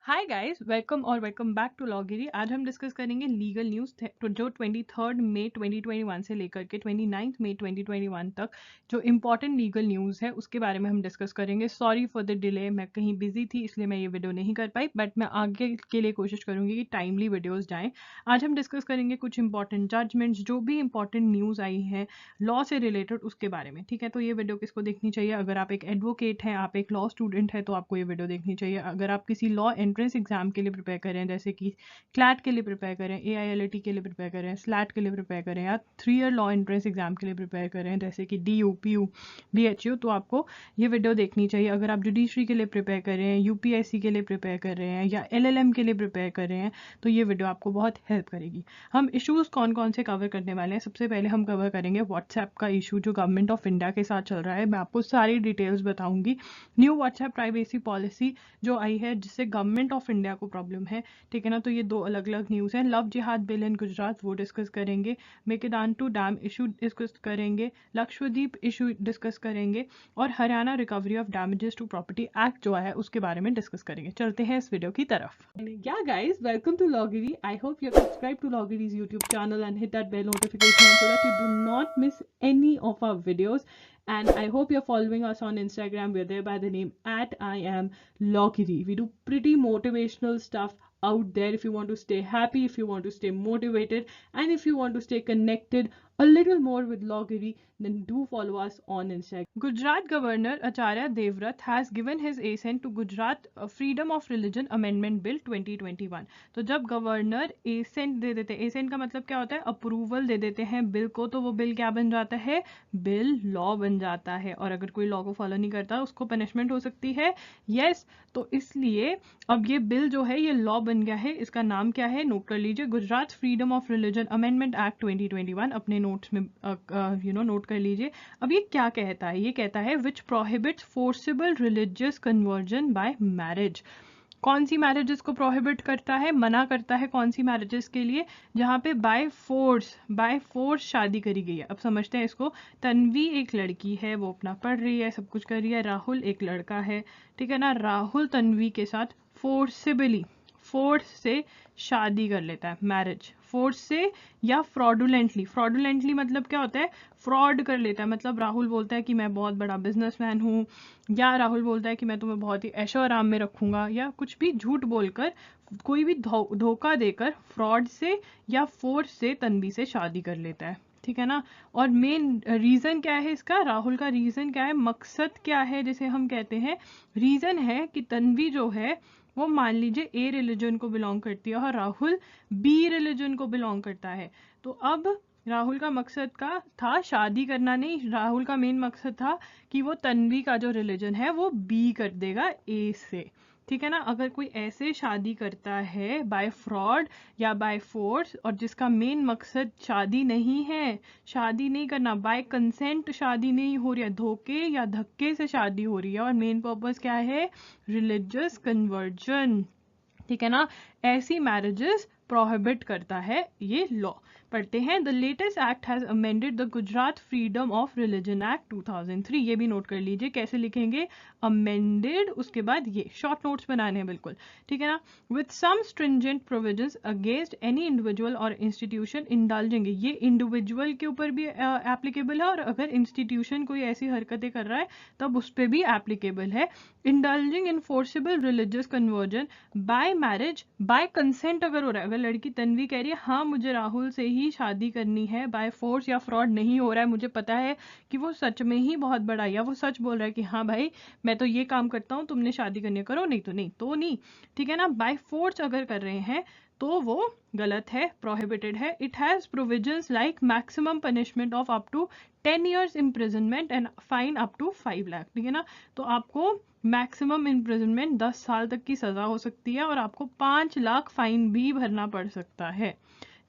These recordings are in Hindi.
Hi guys, welcome back to Logiri. आज हम डिस्कस करेंगे लीगल न्यूज़ जो 23 मई 2021 से लेकर के 29 मई 2021 तक जो इम्पोर्टेंट लीगल न्यूज़ है उसके बारे में हम डिस्कस करेंगे। सॉरी फॉर द डिले, मैं कहीं बिजी थी इसलिए मैं ये वीडियो नहीं कर पाई, बट मैं आगे के लिए कोशिश करूंगी कि टाइमली वीडियोज़ जाएँ। आज हम डिस्कस करेंगे कुछ इंपॉर्टेंट जजमेंट्स, जो भी इंपॉर्टेंट न्यूज़ आई है लॉ से रिलेटेड उसके बारे में। ठीक है, तो ये वीडियो किसको देखनी चाहिए? अगर आप एक एडवोकेट हैं, आप एक लॉ स्टूडेंट हैं, तो आपको ये वीडियो देखनी चाहिए। अगर आप किसी लॉ एंट्रेंस एग्जाम के लिए प्रिपेयर करें, जैसे कि क्लैट के लिए प्रिपेयर करें, AILAT के लिए प्रिपेयर करें, स्लैट के लिए प्रिपेयर करें, या 3 ईयर लॉ एंट्रेंस एग्जाम के लिए प्रिपेयर करें जैसे कि DU, PU, BHU, तो आपको ये वीडियो देखनी चाहिए। अगर आप जुडिशरी के लिए प्रिपेयर कर रहे हैं, UPSC के लिए प्रिपेयर कर रहे हैं, या LLM के लिए प्रिपेयर कर रहे हैं, तो ये वीडियो आपको बहुत हेल्प करेगी। हम इश्यूज़ कौन कौन से कवर करने वाले हैं? सबसे पहले हम कवर करेंगे व्हाट्सएप का इशू जो गवर्नमेंट ऑफ इंडिया के साथ चल रहा है। मैं आपको सारी डिटेल्स बताऊंगी। न्यू व्हाट्सएप प्राइवेसी पॉलिसी जो आई है जिससे गवर्नमेंट ऑफ इंडिया को प्रॉब्लम है, ठीक है ना। तो ये दो अलग अलग न्यूज़ हैं। लव जिहाद बिल इन गुजरात वो डिस्कस करेंगे, मेकेदानटू डैम इशू डिस्कस करेंगे, लक्षद्वीप इशू डिस्कस करेंगे, और Haryana recovery of damages to property act जो है उसके बारे में डिस्कस करेंगे। चलते हैं इस वीडियो की तरफ। Yeah guys, welcome to Logiri. I hope you have subscribed to Logiri's YouTube channel and hit that bell notification so that you do not miss any of our videos. And I hope you're following us on Instagram. We're there by the name @IamLogiri. We do pretty motivational stuff out there if you want to stay happy, if you want to stay motivated, and if you want to stay connected a little more with Logiri, then do follow us on Instagram. Gujarat Governor Acharya Devvrat has given his assent to Gujarat Freedom of Religion Amendment Bill 2021. तो जब गवर्नर एसेंट दे देते हैं, एसेंट का मतलब क्या होता है? अप्रूवल दे देते हैं बिल को, तो वो बिल क्या बन जाता है? बिल लॉ बन जाता है। और अगर कोई लॉ को फॉलो नहीं करता उसको पनिशमेंट हो सकती है। यस, तो इसलिए अब ये बिल जो है ये लॉ बन गया है। इसका नाम क्या है? नोट कर लीजिए, Gujarat freedom of religion amendment act 2021। अपने नोट्स में नोट कर लीजिए। अब ये क्या कहता है? ये कहता है which prohibits forcible religious conversion by marriage. कौन सी मैरिजेस को प्रोहिबिट करता है, मना करता है? कौन सी मैरिजेस के लिए? जहाँ पे बाय फोर्स शादी करी गई है। अब समझते हैं इसको। तन्वी एक लड़की है, वो अपना पढ़ रही है, सब कुछ कर रही है। राहुल एक लड़का है, ठीक है ना। राहुल तन्वी के साथ फोर्स से शादी कर लेता है, मैरिज फोर्स से या फ्रॉडुलेंटली मतलब क्या होता है? फ्रॉड कर लेता है। मतलब राहुल बोलता है कि मैं बहुत बड़ा बिजनेसमैन हूँ, या राहुल बोलता है कि मैं तुम्हें बहुत ही ऐशो आराम में रखूंगा, या कुछ भी झूठ बोलकर, कोई भी धोखा देकर, फ्रॉड से या फोर्स से तन्वी से शादी कर लेता है, ठीक है ना। और मेन रीज़न क्या है इसका? राहुल का रीज़न क्या है? मकसद क्या है जिसे हम कहते हैं? रीज़न है कि तन्वी जो है वो मान लीजिए A रिलीजन को बिलोंग करती है और राहुल B रिलीजन को बिलोंग करता है। तो अब राहुल का मकसद का था शादी करना नहीं, राहुल का मेन मकसद था कि वो तन्वी का जो रिलीजन है वो B कर देगा A से, ठीक है ना। अगर कोई ऐसे शादी करता है बाय फ्रॉड या बाय फोर्स, और जिसका मेन मकसद शादी नहीं है, शादी नहीं करना, बाय कंसेंट शादी नहीं हो रही है, धोखे या धक्के से शादी हो रही है, और मेन पर्पस क्या है? रिलीजियस कन्वर्जन, ठीक है ना। ऐसी मैरिजेस प्रोहिबिट करता है ये लॉ। पढ़ते हैं। The latest act has amended the Gujarat freedom of religion act 2003। ये भी नोट कर लीजिए, कैसे लिखेंगे? अमेंडेड, उसके बाद ये शॉर्ट नोट्स बनाने हैं बिल्कुल, ठीक है ना। With some stringent provisions against any individual और इंस्टीट्यूशन इंडल्जिंग। ये इंडिविजुअल के ऊपर भी एप्लीकेबल है, और अगर इंस्टीट्यूशन कोई ऐसी हरकतें कर रहा है तब उस पर भी एप्लीकेबल है। Indulging in forcible religious conversion by marriage by consent अगर हो रहा है, अगर लड़की तन्वी कह रही है हाँ मुझे राहुल से ही शादी करनी है, बाय फोर्स या फ्रॉड नहीं हो रहा है, मुझे पता है कि वो सच में ही बहुत बड़ा, या वो सच बोल रहा है कि हाँ भाई मैं तो ये काम करता हूँ, तुमने शादी करनी करो, नहीं तो नहीं, ठीक है ना। बाय फोर्स अगर कर रहे हैं तो वो गलत है, प्रोहिबिटेड है। It has provisions like maximum punishment of up to 10 years imprisonment and fine up to 5 lakh, ठीक है ना। तो आपको मैक्सिमम इम्प्रिजनमेंट 10 साल तक की सजा हो सकती है, और आपको 5 लाख फाइन भी भरना पड़ सकता है,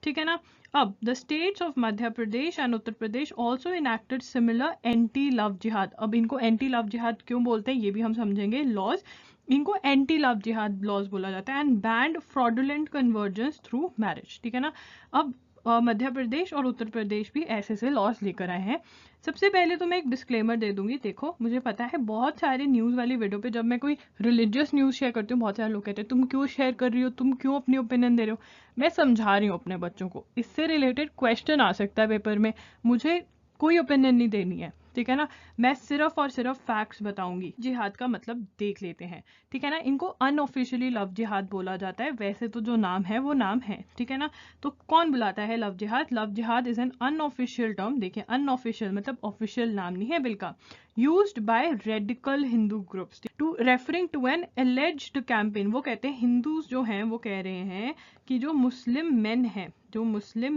ठीक है ना। अब the states of Madhya Pradesh and Uttar Pradesh also enacted similar anti love जिहाद। अब इनको एंटी लव जिहाद क्यों बोलते हैं ये भी हम समझेंगे। लॉज, इनको एंटी लव जिहाद लॉज बोला जाता है। And band fraudulent convergence through marriage, ठीक है ना। अब मध्य प्रदेश और उत्तर प्रदेश भी ऐसे लॉस लेकर आए हैं। सबसे पहले तो मैं एक डिस्क्लेमर दे दूंगी। देखो, मुझे पता है बहुत सारे न्यूज़ वाली वीडियो पे जब मैं कोई रिलीजियस न्यूज़ शेयर करती हूँ, बहुत सारे लोग कहते हैं तुम क्यों शेयर कर रही हो, तुम क्यों अपनी ओपिनियन दे रहे हो। मैं समझा रही हूँ अपने बच्चों को, इससे रिलेटेड क्वेश्चन आ सकता है पेपर में, मुझे कोई ओपिनियन नहीं देनी है, ठीक है ना। मैं सिर्फ और सिर्फ फैक्ट्स बताऊंगी। जिहाद का मतलब देख लेते हैं, ठीक है ना। इनको अनऑफिशियली लव जिहाद बोला जाता है, वैसे तो जो नाम है वो नाम है, ठीक है ना। तो कौन बुलाता है love jihad? Love jihad is an unofficial term. देखिए, अनऑफिशियल मतलब ऑफिशियल नाम नहीं है बिल का। Used by radical Hindu groups to referring to an alleged campaign. वो कहते हैं, हिंदूज जो हैं वो कह रहे हैं कि जो मुस्लिम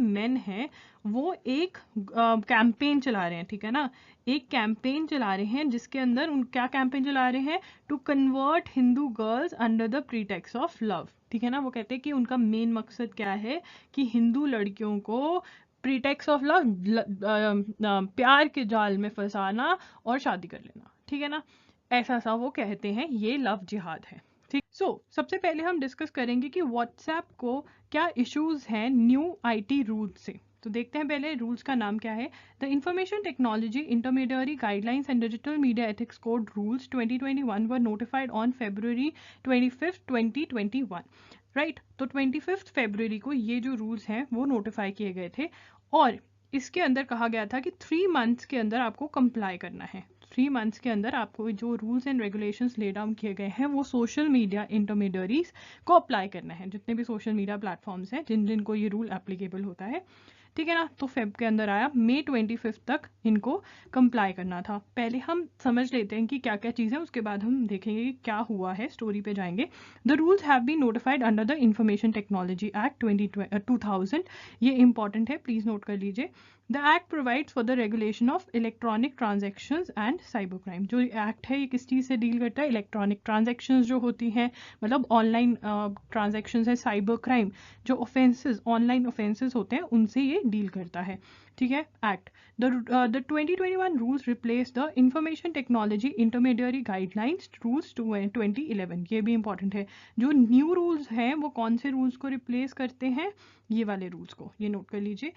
मेन हैं वो एक कैंपेन चला रहे हैं, ठीक है ना। एक कैंपेन चला रहे हैं जिसके अंदर क्या कैंपेन चला रहे हैं? To convert Hindu girls under the pretext of love, ठीक है ना। वो कहते हैं कि उनका मेन मकसद क्या है कि हिंदू लड़कियों को प्रीटेक्स्ट ऑफ लव, प्यार के जाल में फंसाना और शादी कर लेना, ठीक है ना। ऐसा सा वो कहते हैं, ये लव जिहाद है, ठीक। सबसे पहले हम डिस्कस करेंगे कि व्हाट्सएप को क्या इश्यूज हैं न्यू आईटी रूल्स से। तो देखते हैं पहले रूल्स का नाम क्या है। The information technology intermediary guidelines and digital media ethics code rules 2021 were notified on February 25, 2021, right. तो 25 फरवरी को ये जो रूल्स हैं वो नोटिफाई किए गए थे, और इसके अंदर कहा गया था कि 3 मंथ्स के अंदर आपको कंप्लाई करना है। 3 मंथ्स के अंदर आपको जो rules and regulations lay down किए गए हैं वो सोशल मीडिया इंटरमीडियरीज को अप्लाई करना है। जितने भी सोशल मीडिया प्लेटफॉर्म्स हैं जिनको ये रूल एप्लीकेबल होता है, ठीक है ना। तो फेब के अंदर आया, May 25 तक इनको कंप्लाई करना था। पहले हम समझ लेते हैं कि क्या क्या चीज़ें, उसके बाद हम देखेंगे कि क्या हुआ है, स्टोरी पे जाएंगे। The rules have been notified under the information technology act 2000। ये इंपॉर्टेंट है, प्लीज नोट कर लीजिए। The act provides for the regulation of electronic transactions and cyber crime. जो एक्ट है ये किस चीज़ से डील करता है? इलेक्ट्रॉनिक ट्रांजेक्शन्स जो होती हैं, मतलब ऑनलाइन ट्रांजेक्शन्स है, साइबर क्राइम जो ऑफेंसेस, ऑनलाइन ऑफेंसेस होते हैं, उनसे ये डील करता है, ठीक है, act. The 2021 rules replace the information technology intermediary guidelines rules 2011। ये भी इंपॉर्टेंट है। जो न्यू रूल्स हैं वो कौन से रूल्स को रिप्लेस करते हैं? ये वाले रूल्स को, ये नोट कर लीजिए।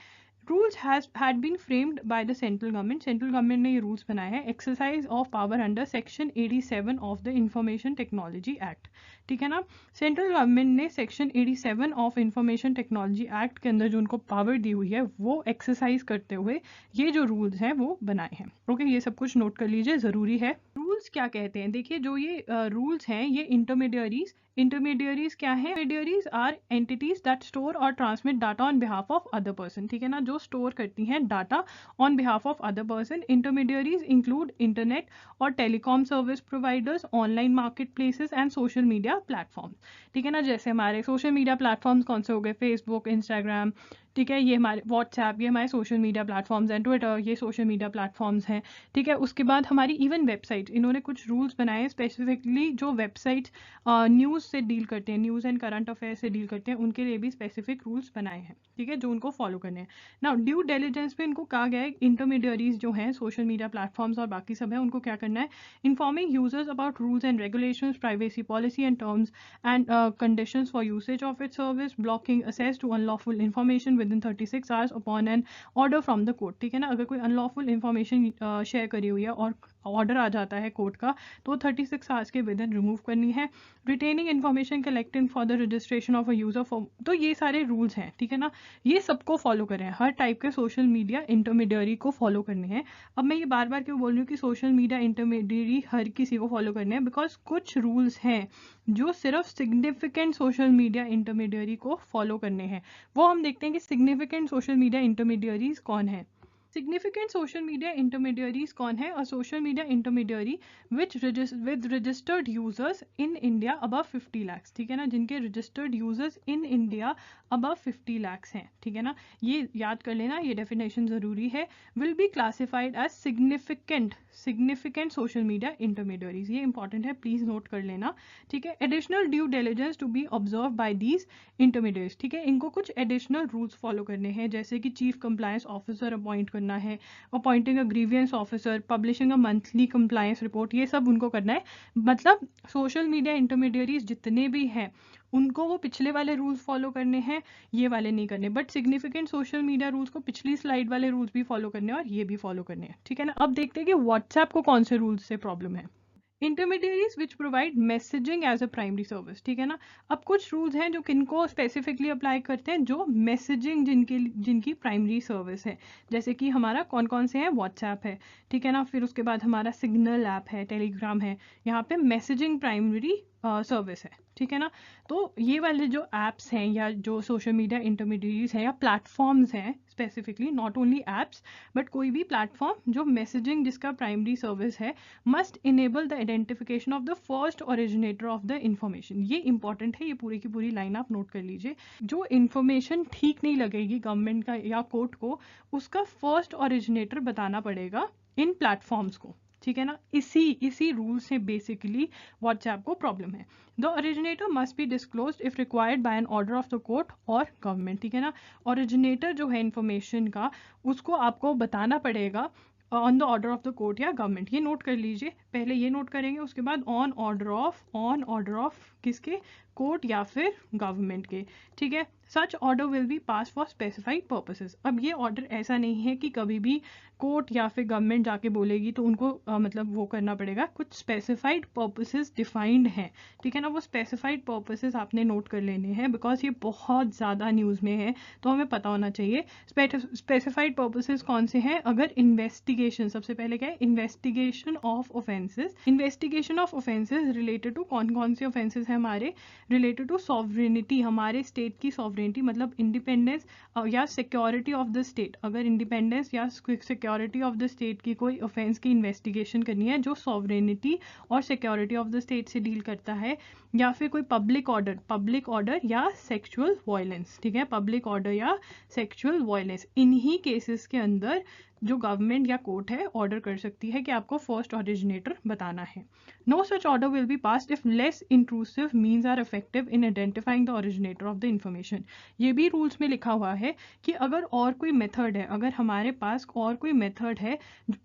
Rules had been framed by the central government। Central government ने ये रूल्स बनाए हैं। Exercise of power under section 87 of the information technology act, ठीक है ना। सेंट्रल गवर्नमेंट ने section 87 of information technology act के अंदर जो उनको पावर दी हुई है वो एक्सरसाइज करते हुए ये जो रूल्स हैं वो बनाए हैं। ओके, ये सब कुछ नोट कर लीजिए, ज़रूरी है। रूल्स क्या कहते हैं? देखिए, जो ये रूल्स हैं ये इंटरमीडियरीज क्या है? Intermediaries are entities that store और transmit data on behalf of other person, ठीक है ना। जो स्टोर करती हैं data on behalf of other person. Intermediaries include internet और telecom service providers, online marketplaces and social media platform, ठीक है ना। जैसे हमारे सोशल मीडिया प्लेटफॉर्म्स कौन से हो गए? फेसबुक, इंस्टाग्राम, ठीक है, ये हमारे व्हाट्सएप, ये हमारे सोशल मीडिया प्लेटफॉर्म्स हैं। ट्विटर, ये सोशल मीडिया प्लेटफॉर्म्स हैं, ठीक है। उसके बाद हमारी इवन वेबसाइट, इन्होंने कुछ रूल्स बनाए हैं स्पेसिफिकली जो वेबसाइट न्यूज़ से डील करते हैं, न्यूज़ एंड करंट अफेयर से डील करते हैं, उनके लिए भी स्पेसिफिक रूल्स बनाए हैं, ठीक है, जो उनको फॉलो करने हैं। नाउ ड्यू डिलिजेंस पे इनको कहा गया है, इंटरमीडियरीज जो हैं सोशल मीडिया प्लेटफॉर्म्स और बाकी सब है, उनको क्या करना है? Informing users about rules and regulations, privacy policy and terms and conditions for usage of its service, blocking access to unlawful information within 36 hours upon an order from the court, ठीक है ना। अगर कोई अनलॉफुल इन्फॉर्मेशन शेयर करी हुई है और ऑर्डर आ जाता है कोर्ट का, तो 36 आवर्स के विद इन रिमूव करनी है। Retaining information collecting for the registration of a user form. तो ये सारे रूल्स हैं, ठीक है ना। ये सबको फॉलो करें, हर टाइप के सोशल मीडिया इंटरमीडियरी को फॉलो करने हैं। अब मैं ये बार बार क्यों बोल रही हूँ कि सोशल मीडिया इंटरमीडियरी हर किसी को फॉलो करने हैं? बिकॉज कुछ रूल्स हैं जो सिर्फ सिग्निफिकेंट सोशल मीडिया इंटरमीडियरी को फॉलो करने हैं। वो हम देखते हैं कि सिग्निफिकेंट सोशल मीडिया इंटरमीडियरीज कौन है। सिग्निफिकेंट सोशल मीडिया इंटरमीडियरीज कौन है? और social media intermediary with registered users in India above 50 lakhs, ठीक है ना। जिनके registered users in India above 50 lakhs हैं, ठीक है ना। ये याद कर लेना, ये डेफिनेशन जरूरी है। Will be classified as significant social media intermediaries, ये इंपॉर्टेंट है, प्लीज नोट कर लेना, ठीक है। Additional due diligence to be observe by these intermediaries, ठीक है। इनको कुछ एडिशनल रूल्स फॉलो करने हैं, जैसे कि चीफ कंप्लायंस ऑफिसर अपॉइंट करना है, appointing a grievance officer, publishing a monthly compliance report, ये सब उनको करना है। मतलब सोशल मीडिया इंटरमीडियरीज जितने भी हैं उनको वो पिछले वाले रूल्स फॉलो करने हैं, ये वाले नहीं करने, but significant social media rules को पिछली स्लाइड वाले रूल्स भी फॉलो करने हैं और ये भी फॉलो करने हैं, ठीक है ना। अब देखते हैं कि व्हाट्सएप को कौन से रूल्स से प्रॉब्लम है। Intermediaries which provide messaging as a primary service, ठीक है ना। अब कुछ रूल्स हैं जो किनको स्पेसिफिकली अप्लाई करते हैं, जो मैसेजिंग जिनकी प्राइमरी सर्विस है, जैसे कि हमारा कौन कौन से हैं, व्हाट्सएप है, ठीक है ना, फिर उसके बाद हमारा सिग्नल ऐप है, टेलीग्राम है, यहाँ पे मैसेजिंग प्राइमरी सर्विस है, ठीक है ना। तो ये वाले जो एप्स हैं या जो सोशल मीडिया इंटरमीडियरीज हैं या प्लेटफॉर्म्स हैं, specifically not only apps but कोई भी प्लेटफॉर्म जो मैसेजिंग जिसका प्राइमरी सर्विस है, must enable the identification of the first originator of the information. ये इंपॉर्टेंट है, ये पूरी की पूरी लाइन आप नोट कर लीजिए। जो इंफॉर्मेशन ठीक नहीं लगेगी गवर्नमेंट का या कोर्ट को, उसका फर्स्ट ओरिजिनेटर बताना पड़ेगा इन प्लेटफॉर्म्स को, ठीक है ना। इसी रूल से बेसिकली व्हाट्सएप को प्रॉब्लम है। The originator must be disclosed if required by an order of the court और गवर्नमेंट, ठीक है ना। ओरिजिनेटर जो है इंफॉर्मेशन का, उसको आपको बताना पड़ेगा on the order of the court या गवर्नमेंट। ये नोट कर लीजिए, पहले ये नोट करेंगे, उसके बाद ऑन ऑर्डर ऑफ किसके, कोर्ट या फिर गवर्नमेंट के, ठीक है। सच order will B pass for specified purposes. अब ये ऑर्डर ऐसा नहीं है कि कभी भी कोर्ट या फिर गवर्नमेंट जाके बोलेगी तो उनको मतलब वो करना पड़ेगा, कुछ स्पेसिफाइड पर्पसेस डिफाइंड हैं, ठीक है ना। वो स्पेसिफाइड पर्पसेस आपने नोट कर लेने हैं, बिकॉज ये बहुत ज़्यादा न्यूज़ में है तो हमें पता होना चाहिए। स्पेसिफाइड पर्पसेस कौन से हैं, अगर इन्वेस्टिगेशन, सबसे पहले क्या है, investigation of offences. Investigation of offences related to कौन कौन से ऑफेंसेस हैं हमारे, रिलेटेड टू सॉवरेनिटी, हमारे स्टेट की सॉवरेनिटी, मतलब इंडिपेंडेंस या सिक्योरिटी ऑफ द स्टेट। अगर इंडिपेंडेंस या सिक्योरिटी ऑफ द स्टेट की कोई ऑफेंस की इन्वेस्टिगेशन करनी है जो सॉवरेनिटी और सिक्योरिटी ऑफ द स्टेट से डील करता है, या फिर कोई पब्लिक ऑर्डर या सेक्सुअल वायलेंस, ठीक है, पब्लिक ऑर्डर या सेक्सुअल वायलेंस, इन्हीं केसेस के अंदर जो गवर्नमेंट या कोर्ट है ऑर्डर कर सकती है कि आपको फर्स्ट ओरिजिनेटर बताना है। No such order will be passed if less intrusive means are effective in identifying the originator of the information. ये भी रूल्स में लिखा हुआ है कि अगर और कोई मेथड है, अगर हमारे पास और कोई मेथड है,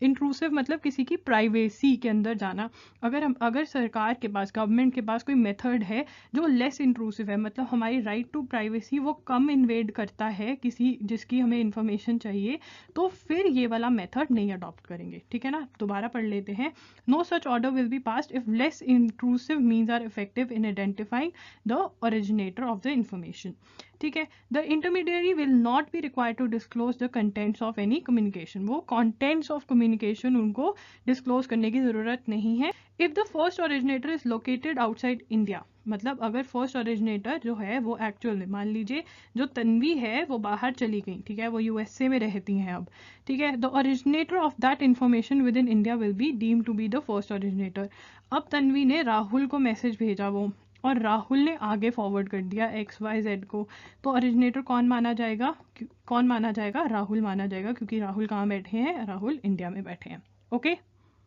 इंट्रूसिव मतलब किसी की प्राइवेसी के अंदर जाना, अगर सरकार के पास, गवर्नमेंट के पास कोई मेथड है जो लेस इंट्रूसिव है, मतलब हमारी राइट टू प्राइवेसी वो कम इन्वेड करता है किसी जिसकी हमें इंफॉर्मेशन चाहिए, तो फिर ये वाला मेथड नहीं अडॉप्ट करेंगे, ठीक है ना। दोबारा पढ़ लेते हैं। No such order will be passed if less intrusive means are effective in identifying the originator of the information, ठीक है। The intermediary will not be required to disclose the contents of any communication. वो कंटेंट्स ऑफ कम्युनिकेशन उनको डिस्क्लोज करने की जरूरत नहीं है। If the first originator is located outside India, मतलब अगर फर्स्ट ओरिजिनेटर जो है वो एक्चुअल में, मान लीजिए जो तन्वी है वो बाहर चली गई, ठीक है, वो यूएसए में रहती हैं अब, ठीक है, the originator of that information within India will be deemed to be the first originator. अब तन्वी ने राहुल को मैसेज भेजा वो, और राहुल ने आगे फॉरवर्ड कर दिया XYZ को, तो ओरिजिनेटर कौन माना जाएगा, राहुल माना जाएगा, क्योंकि राहुल कहाँ बैठे हैं, राहुल इंडिया में बैठे हैं। ओके,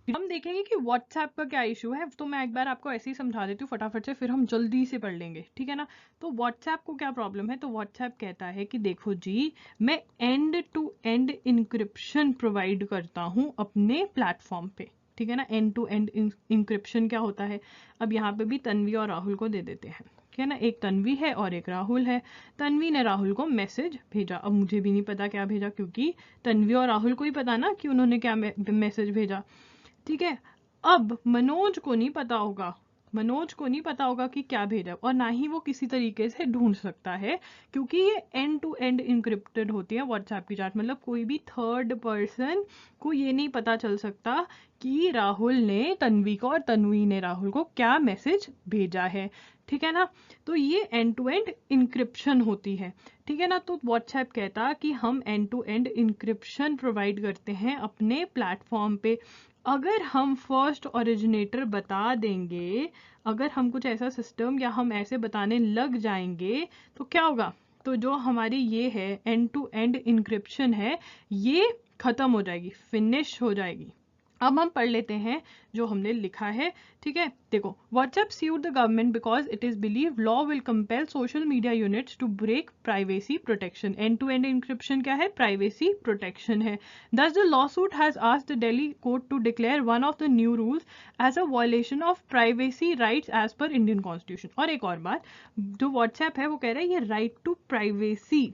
हम देखेंगे कि व्हाट्सएप का क्या इशू है, तो मैं एक बार आपको ऐसे ही समझा देती हूँ फटाफट से, फिर हम जल्दी से पढ़ लेंगे, ठीक है ना। तो व्हाट्सएप को क्या प्रॉब्लम है, तो व्हाट्सएप कहता है कि देखो जी, मैं end to end encryption provide करता हूँ अपने प्लेटफॉर्म पे, ठीक है ना। एंड टू एंड इंक्रिप्शन क्या होता है, अब यहाँ पे भी तन्वी और राहुल को दे देते हैं, ठीक है ना। एक तन्वी है और एक राहुल है। तन्वी ने राहुल को मैसेज भेजा, अब मुझे भी नहीं पता क्या भेजा, क्योंकि तन्वी और राहुल को ही पता ना कि उन्होंने क्या मैसेज भेजा, ठीक है। अब मनोज को नहीं पता होगा कि क्या भेजा, और ना ही वो किसी तरीके से ढूंढ सकता है, क्योंकि ये एंड टू एंड इंक्रिप्टेड होती है व्हाट्सएप की चैट, मतलब कोई भी थर्ड पर्सन को ये नहीं पता चल सकता कि राहुल ने तन्वी को और तन्वी ने राहुल को क्या मैसेज भेजा है, ठीक है ना। तो ये एंड टू एंड इंक्रिप्शन होती है, ठीक है ना। तो व्हाट्सएप कहता कि हम end to end encryption provide करते हैं अपने प्लेटफॉर्म पे। अगर हम फर्स्ट ओरिजिनेटर बता देंगे, अगर हम कुछ ऐसा सिस्टम या हम ऐसे बताने लग जाएंगे, तो क्या होगा, तो जो हमारी ये है एंड टू एंड इंक्रिप्शन है, ये खत्म हो जाएगी, फिनिश हो जाएगी, अब हम पढ़ लेते हैं जो हमने लिखा है, ठीक है। देखो, WhatsApp sued the government because it is believed law will compel social media units to break privacy protection. End-to-end encryption क्या है? Privacy protection है. Thus the lawsuit has asked the Delhi court to declare one of the new rules as a violation of privacy rights as per Indian Constitution. और एक और बात, जो व्हाट्सएप है वो कह रहा है ये राइट टू प्राइवेसी,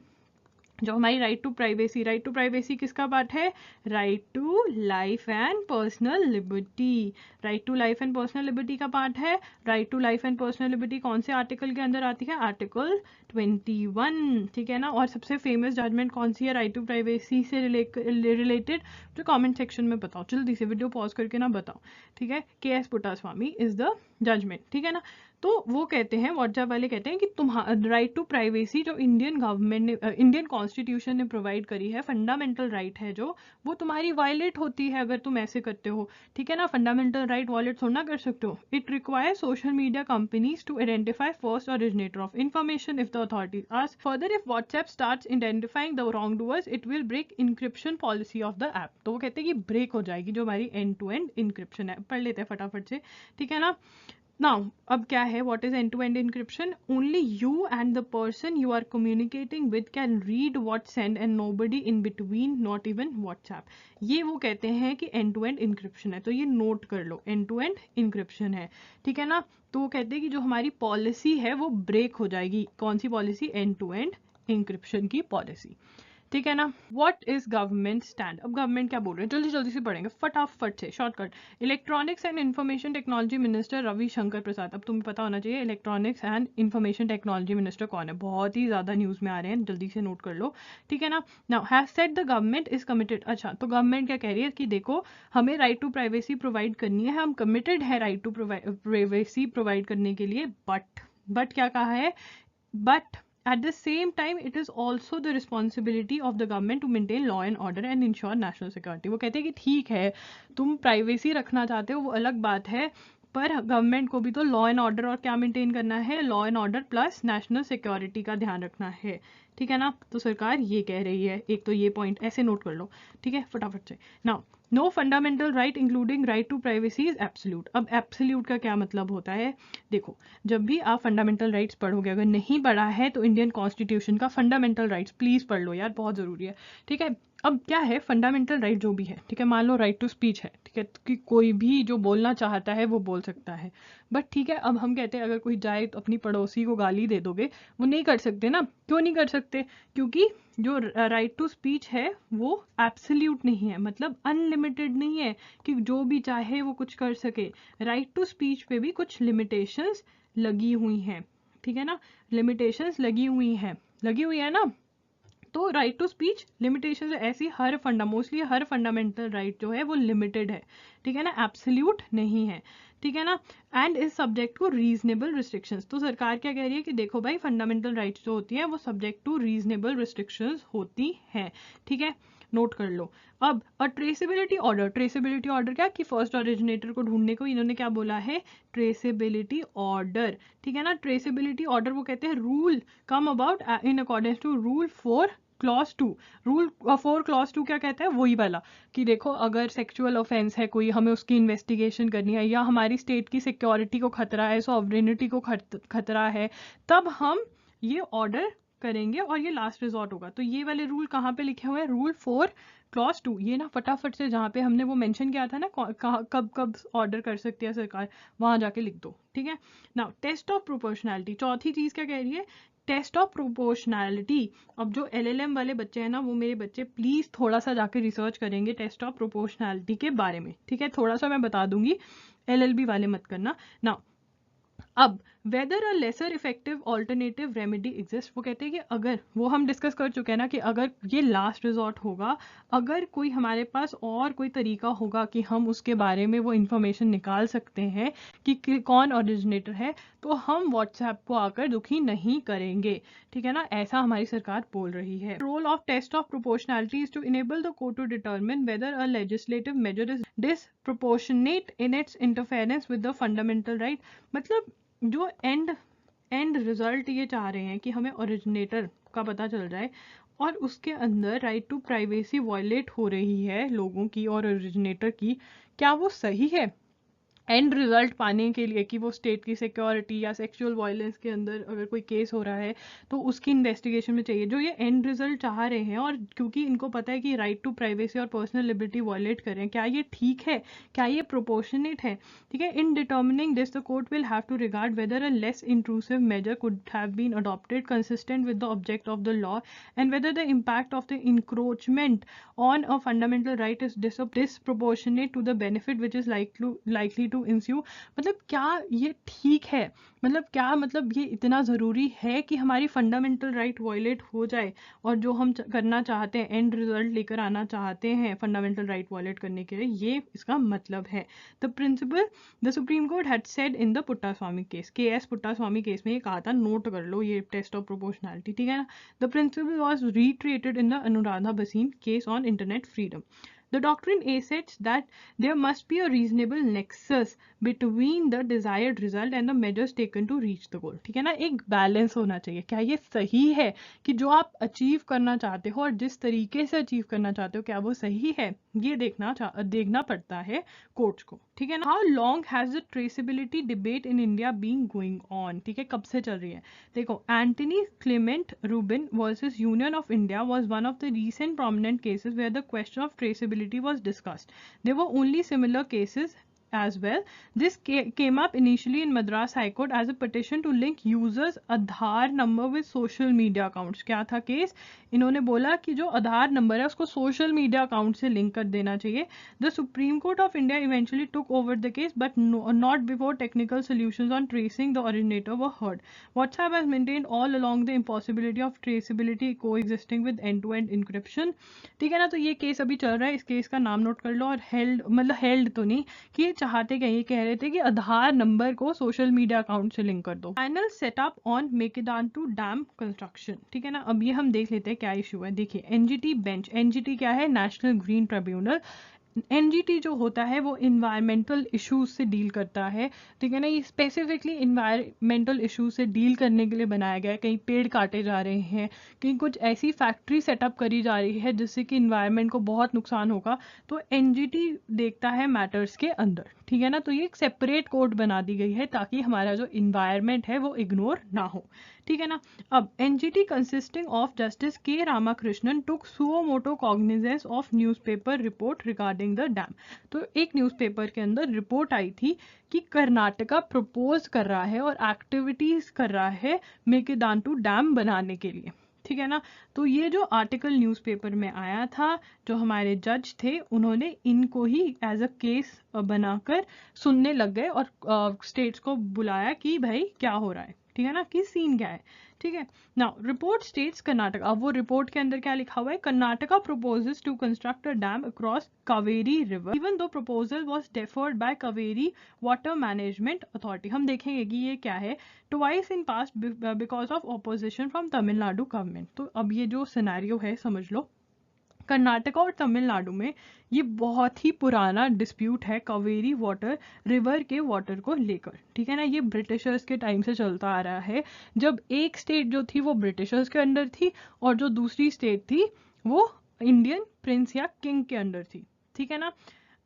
जो हमारी राइट टू प्राइवेसी किसका पार्ट है? Right to life and personal liberty, right to life and personal liberty का पार्ट है। Right to life and personal liberty कौन से आर्टिकल के अंदर आती है? आर्टिकल 21, ठीक है ना। और सबसे फेमस जजमेंट कौन सी है राइट टू प्राइवेसी से रिलेटेड? जो कमेंट सेक्शन में बताओ, जल्दी से वीडियो पॉज करके ना बताओ, ठीक है। KS Puttaswamy is the judgment, ठीक है ना। तो वो कहते हैं, व्हाट्सएप वाले कहते हैं कि तुम्हारा राइट टू प्राइवेसी जो इंडियन गवर्नमेंट ने, इंडियन कॉन्स्टिट्यूशन ने प्रोवाइड करी है, फंडामेंटल राइट है जो, वो तुम्हारी वायलेट होती है अगर तुम ऐसे करते हो, ठीक है ना। फंडामेंटल राइट वायलेट थोड़ा ना कर सकते हो। It requires social media companies to identify first originator of information if the authorities ask further. If WhatsApp starts identifying the wrong doers it will break encryption policy of the app. तो वो कहते हैं कि ब्रेक हो जाएगी जो हमारी एंड टू एंड इंक्रिप्शन है। पढ़ लेते हैं फटाफट से, ठीक है ना। Now, अब क्या है? What is end-to-end encryption? Only you and the person you are communicating with can read what send and nobody in between, not even WhatsApp. ये वो कहते हैं कि end-to-end encryption है, तो ये नोट कर लो, end-to-end encryption है, ठीक है ना। तो वो कहते हैं कि जो हमारी पॉलिसी है वो ब्रेक हो जाएगी। कौन सी पॉलिसी? end-to-end encryption की पॉलिसी, ठीक है ना। What is government stand? अब गवर्नमेंट क्या बोल रहे हैं, जल्दी जल्दी से पढ़ेंगे फटाफट से, shortcut. Electronics and information technology minister Ravishankar Prasad. अब तुम्हें पता होना चाहिए electronics and information technology minister कौन है, बहुत ही ज्यादा न्यूज में आ रहे हैं, जल्दी से नोट कर लो, ठीक है ना। Now has said the government is committed. अच्छा, तो गवर्नमेंट क्या कह रही है कि देखो हमें राइट टू प्राइवेसी प्रोवाइड करनी है, हम कमिटेड है राइट टू प्राइवेसी प्रोवाइड करने के लिए, बट क्या कहा है? But at the same time it is also the responsibility of the government to maintain law and order and ensure national security. वो कहते हैं कि ठीक है तुम प्राइवेसी रखना चाहते हो वो अलग बात है, पर गवर्नमेंट को भी तो लॉ एंड ऑर्डर और क्या मेंटेन करना है? Law and order plus national security का ध्यान रखना है, ठीक है ना। तो सरकार ये कह रही है, एक तो ये पॉइंट ऐसे नोट कर लो, ठीक है, फटाफट से। Now no fundamental right including right to privacy is absolute. अब एब्सोल्यूट का क्या मतलब होता है? देखो, जब भी आप फंडामेंटल राइट्स पढ़ोगे, अगर नहीं पढ़ा है तो इंडियन कॉन्स्टिट्यूशन का फंडामेंटल राइट्स प्लीज पढ़ लो यार, बहुत जरूरी है, ठीक है। अब क्या है फंडामेंटल राइट जो भी है, ठीक है, मान लो राइट टू स्पीच है, ठीक है, कि कोई भी जो बोलना चाहता है वो बोल सकता है, बट ठीक है, अब हम कहते हैं अगर कोई जाए तो अपनी पड़ोसी को गाली दे दोगे, वो नहीं कर सकते ना। क्यों नहीं कर सकते? क्योंकि जो राइट टू स्पीच है वो एब्सोल्यूट नहीं है, मतलब अनलिमिटेड नहीं है कि जो भी चाहे वो कुछ कर सके। राइट टू स्पीच पे भी कुछ लिमिटेशंस लगी हुई हैं, ठीक है ना, लिमिटेशंस लगी हुई है ना। तो राइट टू स्पीच लिमिटेशन ऐसी मोस्टली हर फंडामेंटल राइट जो है वो लिमिटेड है, ठीक है ना, एब्सोल्यूट नहीं है, ठीक है ना। And is subject to reasonable restrictions. तो सरकार क्या कह रही है कि देखो भाई फंडामेंटल राइट्स जो होती है वो सब्जेक्ट टू रीजनेबल रिस्ट्रिक्शंस होती है, ठीक है, नोट कर लो। अब ट्रेसेबिलिटी ऑर्डर क्या कि फर्स्ट ओरिजिनेटर को ढूंढने को इन्होंने क्या बोला है? ट्रेसेबिलिटी ऑर्डर, ठीक है ना। ट्रेसेबिलिटी ऑर्डर वो कहते हैं rule come about in accordance to rule 4 clause 2। Rule 4 clause 2 क्या कहता है? वही वाला कि देखो अगर सेक्सुअल ऑफेंस है कोई, हमें उसकी इन्वेस्टिगेशन करनी है, या हमारी स्टेट की सिक्योरिटी को खतरा है, सॉवरेनिटी को खतरा है, तब हम ये ऑर्डर करेंगे और ये लास्ट रिजॉर्ट होगा। तो ये वाले रूल कहाँ पे लिखे हुए हैं? Rule 4 clause 2। ये ना फटाफट से जहाँ पे हमने वो मेंशन किया था ना कब कब ऑर्डर कर सकती है सरकार, वहां जाके लिख दो, ठीक है। नाउ टेस्ट ऑफ प्रोपोर्शनैलिटी, चौथी चीज क्या कह रही है? Test of proportionality. अब जो LLM वाले बच्चे हैं ना, वो मेरे बच्चे प्लीज थोड़ा सा जाके रिसर्च करेंगे टेस्ट ऑफ प्रोपोर्शनैलिटी के बारे में, ठीक है, थोड़ा सा मैं बता दूंगी, LLB वाले मत करना। नाउ अब weather a lesser effective alternative remedy exist, वो कहते हैं कि अगर, वो हम डिस्कस कर चुके हैं ना कि अगर ये लास्ट रिजॉर्ट होगा, अगर कोई हमारे पास और कोई तरीका होगा कि हम उसके बारे में वो इंफॉर्मेशन निकाल सकते हैं कि कौन ओरिजिनेटर है, तो हम व्हाट्सएप को आकर दुखी नहीं करेंगे, ठीक है ना, ऐसा हमारी सरकार बोल रही है। Role of test of proportionality is to enable the court to determine whether a legislative measure is disproportionate in its interference with the fundamental right. मतलब जो एंड रिजल्ट ये चाह रहे हैं कि हमें ओरिजिनेटर का पता चल जाए, और उसके अंदर राइट टू प्राइवेसी वायलेट हो रही है लोगों की और ओरिजिनेटर की, क्या वो सही है? एंड रिजल्ट पाने के लिए कि वो स्टेट की सिक्योरिटी या सेक्सुअल वायलेंस के अंदर अगर कोई केस हो रहा है तो उसकी इन्वेस्टिगेशन में चाहिए, जो ये एंड रिजल्ट चाह रहे हैं, और क्योंकि इनको पता है कि राइट टू प्राइवेसी और पर्सनल लिबर्टी वायलेट कर रहे हैं, क्या ये ठीक है, क्या ये प्रोपोर्शनेट है? ठीक है, in determining this the court will have to regard whether a less intrusive measure could have been adopted consistent with the object of the law and whether the impact of the encroachment on a fundamental right is disproportionate to the benefit which is likely to ensue। मतलब क्या ये ठीक है? मतलब क्या, मतलब ये इतना ज़रूरी है कि हमारी फंडामेंटल राइट वायलेट हो जाए, और जो हम करना चाहते हैं, एंड रिजल्ट लेकर आना चाहते हैं फंडामेंटल राइट वायलेट करने के लिए, ये इसका मतलब है। The principle the supreme Court had said in the Puttaswamy case, KS Puttaswamy case में ये कहा था, नोट कर लो ये टेस्ट ऑफ प्रोपोर्शनैलिटी, ठीक है ना। The principle was reiterated in the Anuradha Bhasin case on internet freedom। The doctrine asserts that there must be a reasonable nexus between the desired result and the measures taken to reach the goal। ठीक है ना, एक बैलेंस होना चाहिए। क्या ये सही है कि जो आप अचीव करना चाहते हो और जिस तरीके से अचीव करना चाहते हो, क्या वो सही है? ये देखना पड़ता है कोर्ट्स को, ठीक है ना। How long has the traceability debate in India being going on? ठीक है, कब से चल रही है? देखो, Antony Clement Rubin versus Union of India was one of the recent prominent cases where the question of traceability was discussed। There were only similar cases as well। This came up initially in Madras High Court as a petition to link users Aadhaar number with social media accounts। क्या था केस? इन्होंने बोला कि जो आधार नंबर है उसको सोशल मीडिया अकाउंट से लिंक कर देना चाहिए। The supreme court of India eventually took over the case but not before technical solutions on tracing the originator were heard. WhatsApp has maintained all along the impossibility of traceability coexisting with end-to-end encryption। ठीक है ना, तो ये केस अभी चल रहा है, इस केस का नाम नोट कर लो। और हेल्ड, मतलब हेल्ड तो नहीं, कि चाहते क्या, ये कह रहे थे कि आधार नंबर को सोशल मीडिया अकाउंट से लिंक कर दो। Final setup on Mekedatu dam construction. ठीक है ना, अब ये हम देख लेते हैं क्या इशू है। देखिए, NGT बेंच, NGT क्या है? National green tribunal. NGT जो होता है वो इन्वायरमेंटल इश्यूज से डील करता है, ठीक है ना। ये स्पेसिफिकली इन्वायरमेंटल इश्यूज से डील करने के लिए बनाया गया है। कहीं पेड़ काटे जा रहे हैं, कहीं कुछ ऐसी फैक्ट्री सेटअप करी जा रही है जिससे कि इन्वायरमेंट को बहुत नुकसान होगा, तो NGT देखता है मैटर्स के अंदर, ठीक है ना। तो ये एक सेपरेट कोर्ट बना दी गई है ताकि हमारा जो इन्वायरमेंट है वो इग्नोर ना हो, ठीक है ना। अब NGT consisting of justice K Ramakrishnan took suo motu cognizance of newspaper report regarding the dam. तो एक न्यूज़पेपर के अंदर रिपोर्ट आई थी कि कर्नाटका प्रपोज कर रहा है और एक्टिविटीज कर रहा है मेकेदांतु डैम बनाने के लिए, ठीक है ना। तो ये जो आर्टिकल न्यूज़पेपर में आया था, जो हमारे जज थे उन्होंने इनको ही एज अ केस बनाकर सुनने लग गए और स्टेट्स को बुलाया कि भाई क्या हो रहा है, ठीक है ना, कि सीन क्या है, ठीक है। नाउ रिपोर्ट स्टेट्स कर्नाटका, अब वो रिपोर्ट के अंदर क्या लिखा हुआ है? Karnataka proposes to construct a dam across Kaveri river even though proposal was deferred by Kaveri water management authority. हम देखेंगे कि ये क्या है। Twice in past because of opposition from Tamil Nadu government. तो अब ये जो सिनेरियो है समझ लो, कर्नाटका और तमिलनाडु में ये बहुत ही पुराना डिस्प्यूट है कावेरी वाटर रिवर के वाटर को लेकर, ठीक है ना। ये ब्रिटिशर्स के टाइम से चलता आ रहा है, जब एक स्टेट जो थी वो ब्रिटिशर्स के अंडर थी और जो दूसरी स्टेट थी वो इंडियन प्रिंस या किंग के अंडर थी, ठीक है ना।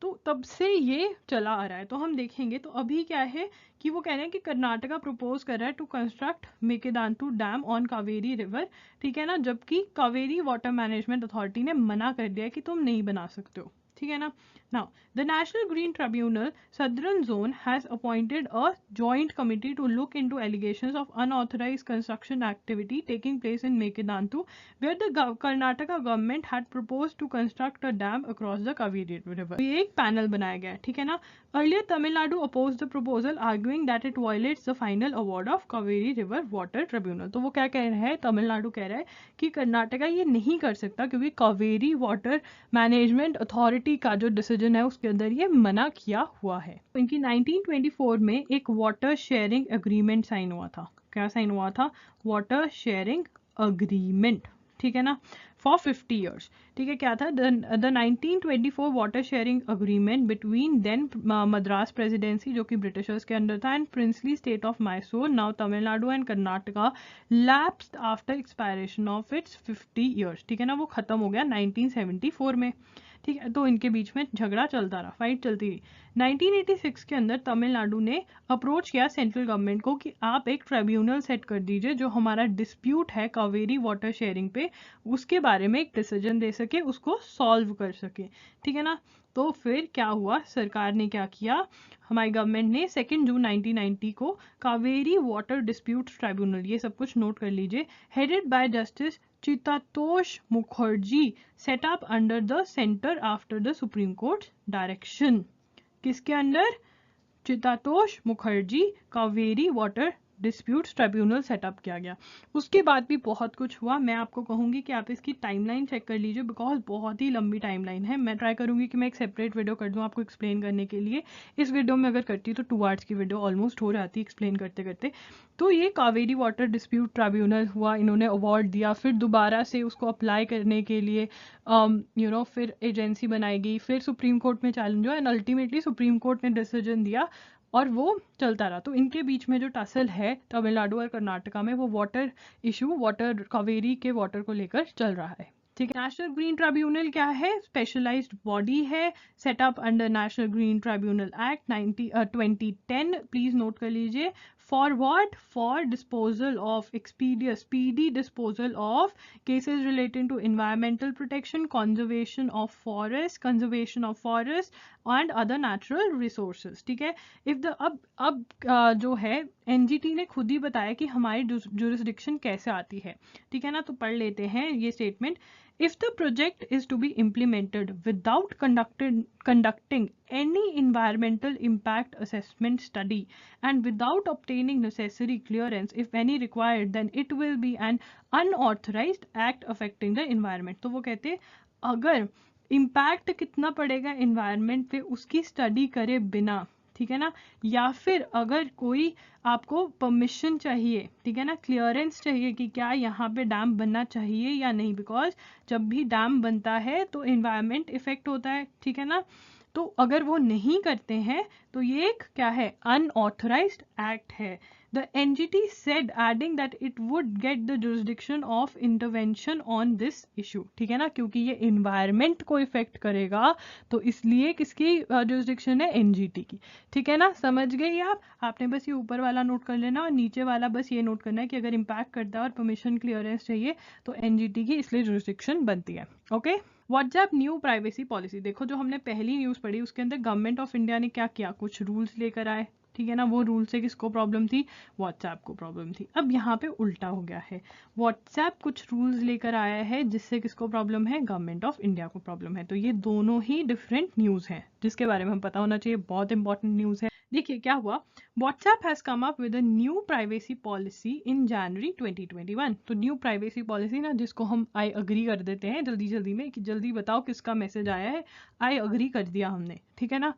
तो तब से ये चला आ रहा है। तो हम देखेंगे, तो अभी क्या है कि वो कह रहे हैं कि कर्नाटका प्रपोज कर रहा है to construct Mekedatu dam on Kaveri river, ठीक है ना, जबकि कावेरी वाटर मैनेजमेंट अथॉरिटी ने मना कर दिया कि तुम नहीं बना सकते हो, ठीक है ना। Now the national green tribunal southern zone has appointed a joint committee to look into allegations of unauthorised construction activity taking place in Mekedatu where the Karnataka government had proposed to construct a dam across the Kaveri river. ये एक पैनल बनाया गया है, ठीक है ना। Earlier Tamil Nadu opposed the proposal arguing that it violates the final award of Kaveri river water tribunal. तो वो क्या कह रहे हैं? तमिलनाडु कह रहा है कि कर्नाटका ये नहीं कर सकता क्योंकि कावेरी वाटर मैनेजमेंट अथॉरिटी का जो डिसीजन है उसके अंदर ये मना किया हुआ है। इनकी 1924 में एक वाटर शेयरिंग एग्रीमेंट साइन हुआ था। क्या साइन हुआ था? वाटर शेयरिंग अग्रीमेंट, ठीक है ना, फॉर 50 ईयर्स। ठीक है, क्या था, the 1924 water sharing agreement between then Madras presidency, जो कि ब्रिटिशर्स के अंडर था, and princely state of Mysore, now Tamil Nadu and Karnataka, lapsed after expiration of its 50 years. ठीक है ना, वो खत्म हो गया 1974 में। ठीक है, तो इनके बीच में झगड़ा चलता रहा, फाइट चलती रही। 1986 के अंदर तमिलनाडु ने अप्रोच किया सेंट्रल गवर्नमेंट को कि आप एक ट्रिब्यूनल सेट कर दीजिए जो हमारा डिस्प्यूट है कावेरी वाटर शेयरिंग पे, उसके बारे में एक डिसीजन दे सके, उसको सॉल्व कर सके। ठीक है ना, तो फिर क्या हुआ, सरकार ने क्या किया, हमारी गवर्नमेंट ने 2 जून 1990 को कावेरी वाटर डिस्प्यूट ट्राइब्यूनल, ये सब कुछ नोट कर लीजिए, headed by justice Chittatosh Mukherjee, set up under the centre after the supreme court direction. किसके under, Chittatosh Mukherjee Kaveri water disputes tribunal setup किया गया। उसके बाद भी बहुत कुछ हुआ, मैं आपको कहूंगी कि आप इसकी टाइमलाइन चेक कर लीजिए, बिकॉज बहुत ही लंबी टाइमलाइन है। मैं ट्राई करूंगी कि मैं एक सेपरेट वीडियो कर दूं आपको एक्सप्लेन करने के लिए। इस वीडियो में अगर करती तो 2 आवर्स की वीडियो ऑलमोस्ट हो जाती एक्सप्लेन करते करते। तो ये कावेरी वाटर डिस्प्यूट ट्रिब्यूनल हुआ, इन्होंने अवार्ड दिया, फिर दोबारा से उसको अप्लाई करने के लिए फिर एजेंसी बनाई गई, फिर सुप्रीम कोर्ट में चैलेंज हुआ, एंड अल्टीमेटली सुप्रीम कोर्ट ने डिसीजन दिया और वो चलता रहा। तो इनके बीच में जो टसल है तमिलनाडु और कर्नाटका में, वो वाटर इशू, वाटर कावेरी के वाटर को लेकर चल रहा है। ठीक है, नेशनल ग्रीन ट्रिब्यूनल क्या है, स्पेशलाइज्ड बॉडी है, setup under national green tribunal act 2010, please note कर लीजिए। For what, for disposal of speedy disposal of cases relating to environmental protection, conservation of forest and other natural resources. ठीक है, इफ द अब जो है एनजीटी ने खुद ही बताया कि हमारी जुरिस्डिक्शन कैसे आती है। ठीक है ना, तो पढ़ लेते हैं ये statement. If the project is to be implemented without conducting any environmental impact assessment study and without obtaining necessary clearance, if any required, then it will be an unauthorized act affecting the environment. तो वो कहते हैं अगर इम्पैक्ट कितना पड़ेगा एनवायरनमेंट पे उसकी स्टडी करे बिना, ठीक है ना, या फिर अगर कोई आपको परमिशन चाहिए, ठीक है ना, क्लियरेंस चाहिए कि क्या यहाँ पे डैम बनना चाहिए या नहीं, बिकॉज जब भी डैम बनता है तो एनवायरनमेंट इफेक्ट होता है। ठीक है ना, तो अगर वो नहीं करते हैं तो ये एक क्या है, अनऑथराइज्ड एक्ट है। The NGT said adding that it would get the jurisdiction of intervention on this issue. ठीक है ना, क्योंकि ये environment को इफेक्ट करेगा तो इसलिए किसकी jurisdiction है, NGT की। ठीक है ना, समझ गए आप, आपने बस ये ऊपर वाला नोट कर लेना और नीचे वाला बस ये नोट करना है कि अगर इम्पैक्ट करता है और परमिशन क्लियरेंस चाहिए तो NGT की इसलिए jurisdiction बनती है। Okay, WhatsApp new privacy policy, देखो जो हमने पहली न्यूज़ पढ़ी उसके अंदर गवर्नमेंट ऑफ इंडिया ने क्या किया, कुछ रूल्स लेकर आए। ठीक है ना, वो रूल से किसको प्रॉब्लम थी, व्हाट्सएप को प्रॉब्लम थी। अब यहाँ पे उल्टा हो गया है, व्हाट्सएप कुछ रूल्स लेकर आया है जिससे किसको प्रॉब्लम है, गवर्नमेंट ऑफ इंडिया को प्रॉब्लम है। तो ये दोनों ही डिफरेंट न्यूज़ हैं जिसके बारे में हम पता होना चाहिए, बहुत इंपॉर्टेंट न्यूज़ है। देखिए क्या हुआ, WhatsApp has come up with a new privacy policy in January 2021। तो न्यू प्राइवेसी पॉलिसी ना, जिसको हम आई अग्री कर देते हैं जल्दी जल्दी में कि जल्दी बताओ किसका मैसेज आया है, आई अग्री कर दिया हमने। ठीक है ना,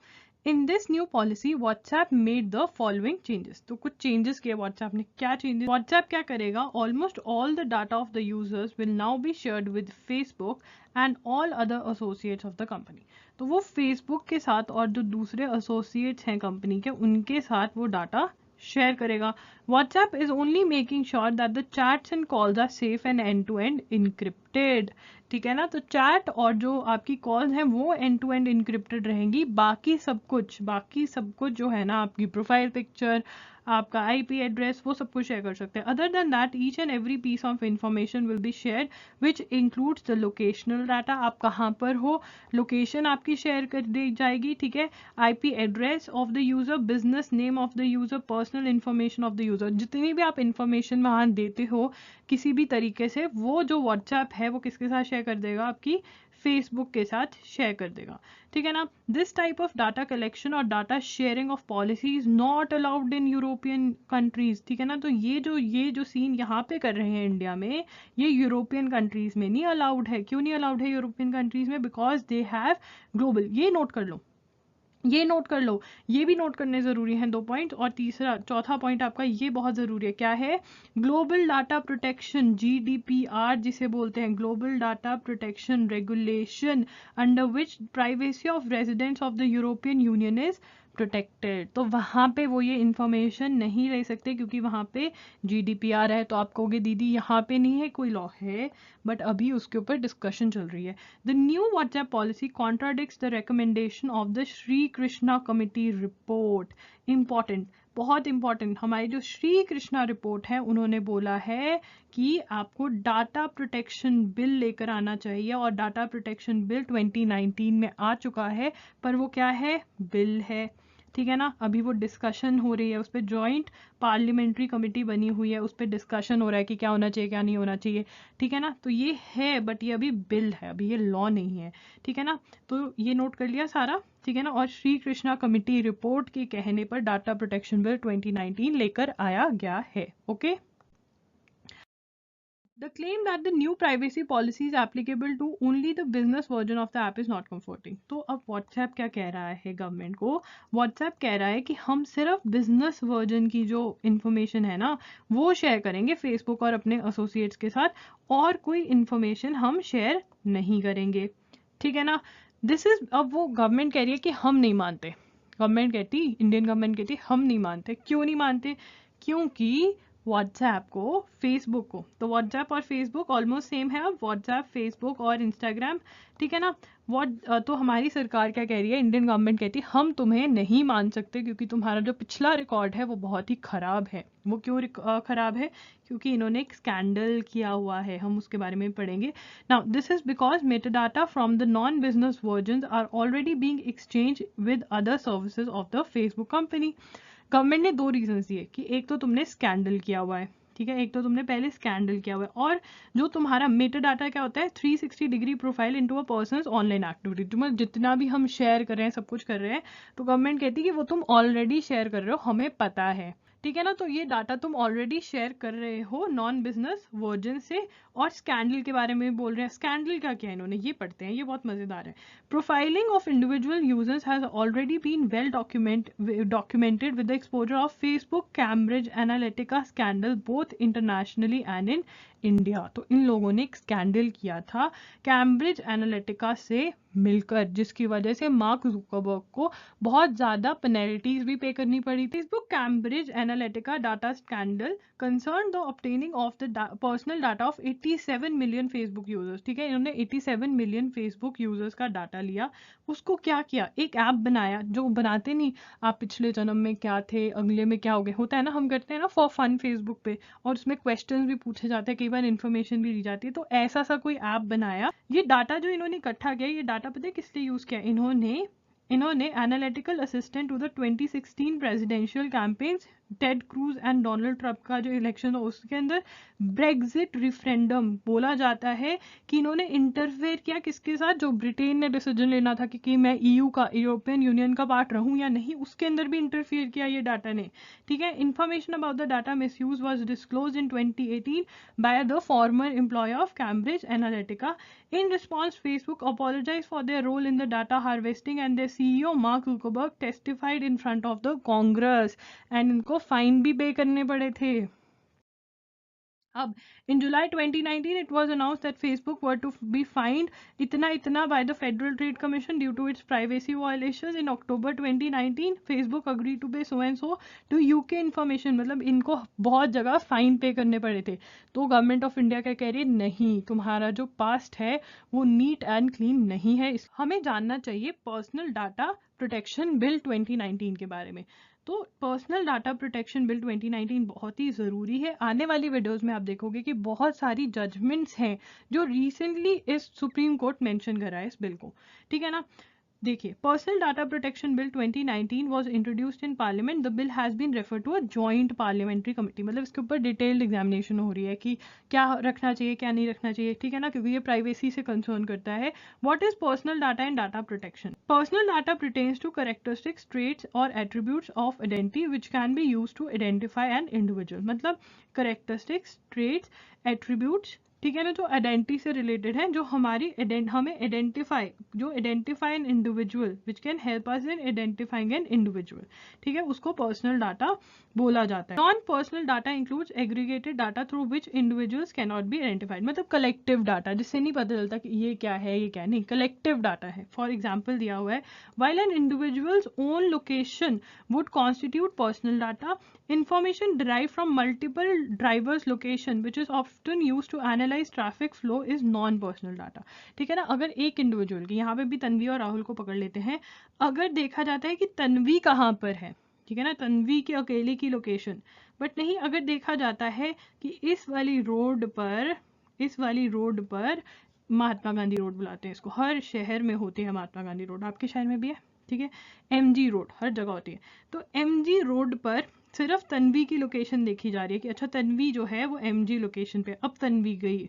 in this new policy WhatsApp made the following changes. तो कुछ चेंजेस किए व्हाट्सएप ने, क्या चेंजेस, व्हाट्सएप क्या करेगा, almost all the data of the users will now be shared with Facebook and all other associates of the company. तो वो फेसबुक के साथ और जो दूसरे एसोसिएट्स हैं कंपनी के, उनके साथ वो डाटा शेयर करेगा। WhatsApp is only making sure that the chats and calls are safe and end to end encrypted. ठीक है ना, तो चैट और जो आपकी कॉल्स हैं वो एंड टू एंड इनक्रिप्टेड रहेंगी, बाकी सब कुछ जो है ना, आपकी प्रोफाइल पिक्चर, आपका आईपी एड्रेस, वो सब कुछ शेयर कर सकते हैं। Other than that each and every piece of information will be share which includes the locational data, आप कहाँ पर हो, लोकेशन आपकी शेयर कर दी जाएगी। ठीक है, IP address of the user, business name of the user, personal information of the user, जितनी भी आप इंफॉर्मेशन वहाँ देते हो किसी भी तरीके से, वो जो व्हाट्सएप है वो किसके साथ शेयर कर देगा, आपकी फेसबुक के साथ शेयर कर देगा। ठीक है ना, this type of data collection और data sharing of policy is not allowed in European countries. ठीक है ना, तो ये जो सीन यहाँ पे कर रहे हैं इंडिया में, ये यूरोपियन कंट्रीज में नहीं अलाउड है। क्यों नहीं अलाउड है यूरोपियन कंट्रीज में, बिकॉज दे हैव ग्लोबल, ये नोट कर लो, ये नोट कर लो, ये भी नोट करने ज़रूरी हैं 2 पॉइंट। और चौथा पॉइंट आपका ये बहुत ज़रूरी है, क्या है? ग्लोबल डाटा प्रोटेक्शन, GDPR जिसे बोलते हैं, global data protection regulation, under which privacy of residents of the European union is protected. तो वहाँ पे वो ये इंफॉर्मेशन नहीं ले सकते क्योंकि वहाँ पे GDPR है। तो आप कहोगे दीदी यहाँ पे नहीं है, कोई लॉ है, बट अभी उसके ऊपर डिस्कशन चल रही है। The new WhatsApp policy contradicts the recommendation of the Shri Krishna Committee report. Important, बहुत इंपॉर्टेंट। हमारी जो श्री कृष्णा रिपोर्ट है, उन्होंने बोला है कि आपको डाटा प्रोटेक्शन बिल लेकर आना चाहिए, और डाटा प्रोटेक्शन बिल 2019 में आ चुका है, पर वो क्या है? बिल है, ठीक है ना। अभी वो डिस्कशन हो रही है, उस पर जॉइंट पार्लियामेंट्री कमेटी बनी हुई है, उस पर डिस्कशन हो रहा है कि क्या होना चाहिए क्या नहीं होना चाहिए, ठीक है ना। तो ये है, बट ये अभी बिल है, अभी ये लॉ नहीं है, ठीक है ना। तो ये नोट कर लिया सारा, ठीक है ना। और श्री कृष्णा कमेटी रिपोर्ट के कहने पर डाटा प्रोटेक्शन बिल 2019 लेकर आया गया है, okay. The claim that the new privacy policy is applicable to only the business version of the app is not comforting. तो अब WhatsApp क्या कह रहा है गवर्नमेंट को? WhatsApp कह रहा है कि हम सिर्फ बिजनेस वर्जन की जो इंफॉर्मेशन है ना, वो शेयर करेंगे फेसबुक और अपने एसोसिएट्स के साथ, और कोई इंफॉर्मेशन हम शेयर नहीं करेंगे, ठीक है ना। दिस इज, अब वो गवर्नमेंट कह रही है कि हम नहीं मानते। गवर्नमेंट कहती, इंडियन गवर्नमेंट कहती हम नहीं मानते। क्यों नहीं मानते? क्योंकि व्हाट्सएप को, फेसबुक को, तो व्हाट्सएप और फेसबुक ऑलमोस्ट सेम है। अब व्हाट्सएप, फेसबुक और इंस्टाग्राम, ठीक है ना। तो हमारी सरकार क्या कह रही है, इंडियन गवर्नमेंट कहती है हम तुम्हें नहीं मान सकते क्योंकि तुम्हारा जो पिछला रिकॉर्ड है वो बहुत ही खराब है। वो क्यों खराब है? क्योंकि इन्होंने एक स्कैंडल किया हुआ है, हम उसके बारे में पढ़ेंगे। Now this is because metadata from the non business version are already being exchange with other services of the Facebook company. Government ने 2 रीजंस दिए कि एक तो तुमने स्कैंडल किया हुआ है, ठीक है, एक तो तुमने पहले स्कैंडल किया हुआ है, और जो तुम्हारा मेटा डाटा क्या होता है, 360 degree profile into a person's online activity. तुम्हें जितना भी हम शेयर कर रहे हैं, सब कुछ कर रहे हैं, तो गवर्नमेंट कहती है कि वो तुम ऑलरेडी शेयर कर रहे हो, हमें पता है, ठीक है ना। तो ये डाटा तुम ऑलरेडी शेयर कर रहे हो नॉन बिजनेस वर्जन से। और स्कैंडल के बारे में बोल रहे हैं। स्कैंडल का क्या है, इन्होंने ये पढ़ते हैं, ये बहुत मजेदार है। Profiling of individual users has already been well documented with the exposure of Facebook Cambridge Analytica scandal both internationally and in India. तो इन लोगों ने एक स्कैंडल किया था कैम्ब्रिज एनालिटिका से मिलकर, जिसकी वजह से मार्क जुकरबर्ग को बहुत ज़्यादा पेनल्टीज भी पे करनी पड़ी थी। Facebook Cambridge Analytica data scandal concern the obtaining of the personal data of 87 million Facebook users, ठीक है। इन्होंने 87 मिलियन फेसबुक यूजर्स का डाटा लिया, उसको क्या किया, एक ऐप बनाया। जो बनाते नहीं, आप पिछले जन्म में क्या थे, अगले में क्या हो गए, होता है ना, हम करते हैं ना फॉर फन फेसबुक पे, और उसमें क्वेश्चंस भी पूछे जाते हैं, कई बार इन्फॉर्मेशन भी दी जाती है। तो ऐसा सा कोई ऐप बनाया। ये डाटा जो इन्होंने इकट्ठा किया, ये डाटा पता है किस लिए यूज किया इन्होंने analytical assistant to the 2016 presidential campaigns, Ted Cruz and Donald Trump का जो इलेक्शन था उसके अंदर ब्रेग्जिट रिफरेंडम बोला जाता है कि इन्होंने इंटरफेयर किया किसके साथ, जो ब्रिटेन ने डिसीजन लेना था कि मैं EU का, यूरोपियन यूनियन का पार्ट रहूं या नहीं, उसके अंदर भी इंटरफेयर किया ये डाटा ने, ठीक है। Information about the data misuse was disclosed in 2018 by the former employ of Cambridge Analytica. In response, Facebook apologized for their role in the data harvesting and their CEO Mark Zuckerberg testified in front of the Congress and इनको फाइन भी पे करने पड़े थे। अब in July 2019 it was announced that Facebook were to be fined इतना by the Federal Trade Commission due to its privacy violations. In October 2019 Facebook agreed to pay so and so to UK information, मतलब इनको बहुत जगह फाइन पे करने पड़े थे। तो गवर्नमेंट ऑफ इंडिया क्या कह रही है, नहीं, तुम्हारा जो पास्ट है वो नीट एंड क्लीन नहीं है। हमें जानना चाहिए पर्सनल डाटा प्रोटेक्शन बिल 2019 के बारे में। तो पर्सनल डाटा प्रोटेक्शन बिल 2019 बहुत ही ज़रूरी है। आने वाली वीडियोस में आप देखोगे कि बहुत सारी जजमेंट्स हैं जो रिसेंटली इस सुप्रीम कोर्ट मेंशन करा है इस बिल को, ठीक है ना। देखिए, personal data protection bill 2019 was introduced in parliament. The bill has been refer to a joint parliamentary committee, मतलब इसके ऊपर डिटेल्ड एग्जामिनेशन हो रही है कि क्या रखना चाहिए क्या नहीं रखना चाहिए, ठीक है ना, क्योंकि ये प्राइवेसी से कंसर्न करता है। What is personal data and data protection? Personal data pertains to characteristics, traits or attributes of identity which can be used to identify an individual। मतलब characteristics, traits, attributes, ठीक है ना, जो आइडेंटिटी से रिलेटेड है, जो हमारी हमें identify an individual which can help us in identifying an individual, ठीक है, उसको पर्सनल डाटा बोला जाता है। Non personal data includes aggregated data through which individuals can not be identified, मतलब कलेक्टिव डाटा जिससे नहीं पता चलता कि ये क्या है ये क्या नहीं, कलेक्टिव डाटा है। फॉर एग्जाम्पल दिया हुआ है, while an individual's own location would constitute personal data, information derived from multiple drivers' location, which is often used to analyze traffic flow, is non-personal data। ठीक है ना, अगर एक इंडिविजुअल की, यहाँ पे भी तन्वी और राहुल को पकड़ लेते हैं, अगर देखा जाता है कि तन्वी कहाँ पर है, ठीक है ना, तन्वी की अकेले की लोकेशन, बट नहीं, अगर देखा जाता है कि इस वाली रोड पर महात्मा गांधी रोड बुलाते हैं इसको, हर शहर में होती है महात्मा गांधी रोड, आपके शहर में भी है, ठीक है, एमजी रोड हर जगह होती है, तो एमजी रोड पर सिर्फ तन्वी की लोकेशन देखी जा रही है कि अच्छा तन्वी जो है वो एमजी लोकेशन पे, अब तन्वी गई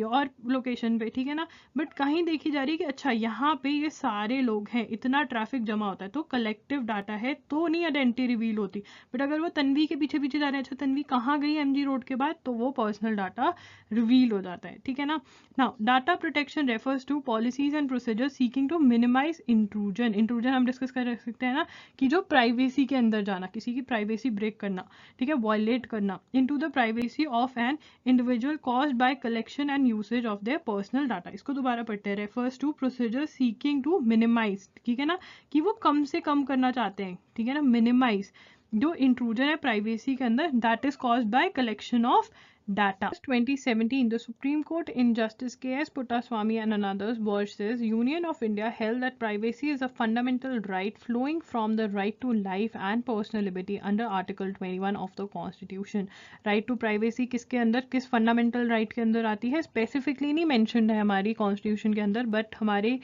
और लोकेशन पे, ठीक है ना, बट कहीं देखी जा रही है कि अच्छा यहाँ पे ये सारे लोग हैं, इतना ट्रैफिक जमा होता है, तो कलेक्टिव डाटा है तो नहीं आइडेंटिटी रिवील होती, बट अगर वो तन्वी के पीछे पीछे जा रहे हैं, अच्छा तन्वी कहाँ गई एमजी रोड के बाद, तो वो पर्सनल डाटा रिवील हो जाता है, ठीक है ना। Now data protection refers to policies and procedure seeking to minimise intrusion. Intrusion हम डिस्कस कर सकते हैं ना, कि जो प्राइवेसी के अंदर जाना, किसी की प्राइवेसी ब्रेक करना, ठीक है, वायलेट करना, into the privacy of an individual caused by collection and usage of their personal data. इसको दोबारा पढ़ते हैं, refers to procedure seeking to minimise, ठीक है ना, कि वो कम से कम करना चाहते हैं, ठीक है ना, मिनिमाइज जो इंट्रूजन है प्राइवेसी के अंदर, that is caused by collection of data. 2017, the Supreme Court in Justice K.S. Puttaswamy and others versus Union of India held that privacy is a fundamental right flowing from the right to life and personal liberty under Article 21 of the Constitution. Right to privacy किसके अंदर, किस fundamental right के अंदर आती है, specifically नहीं mentioned है हमारी Constitution के अंदर, but हमारे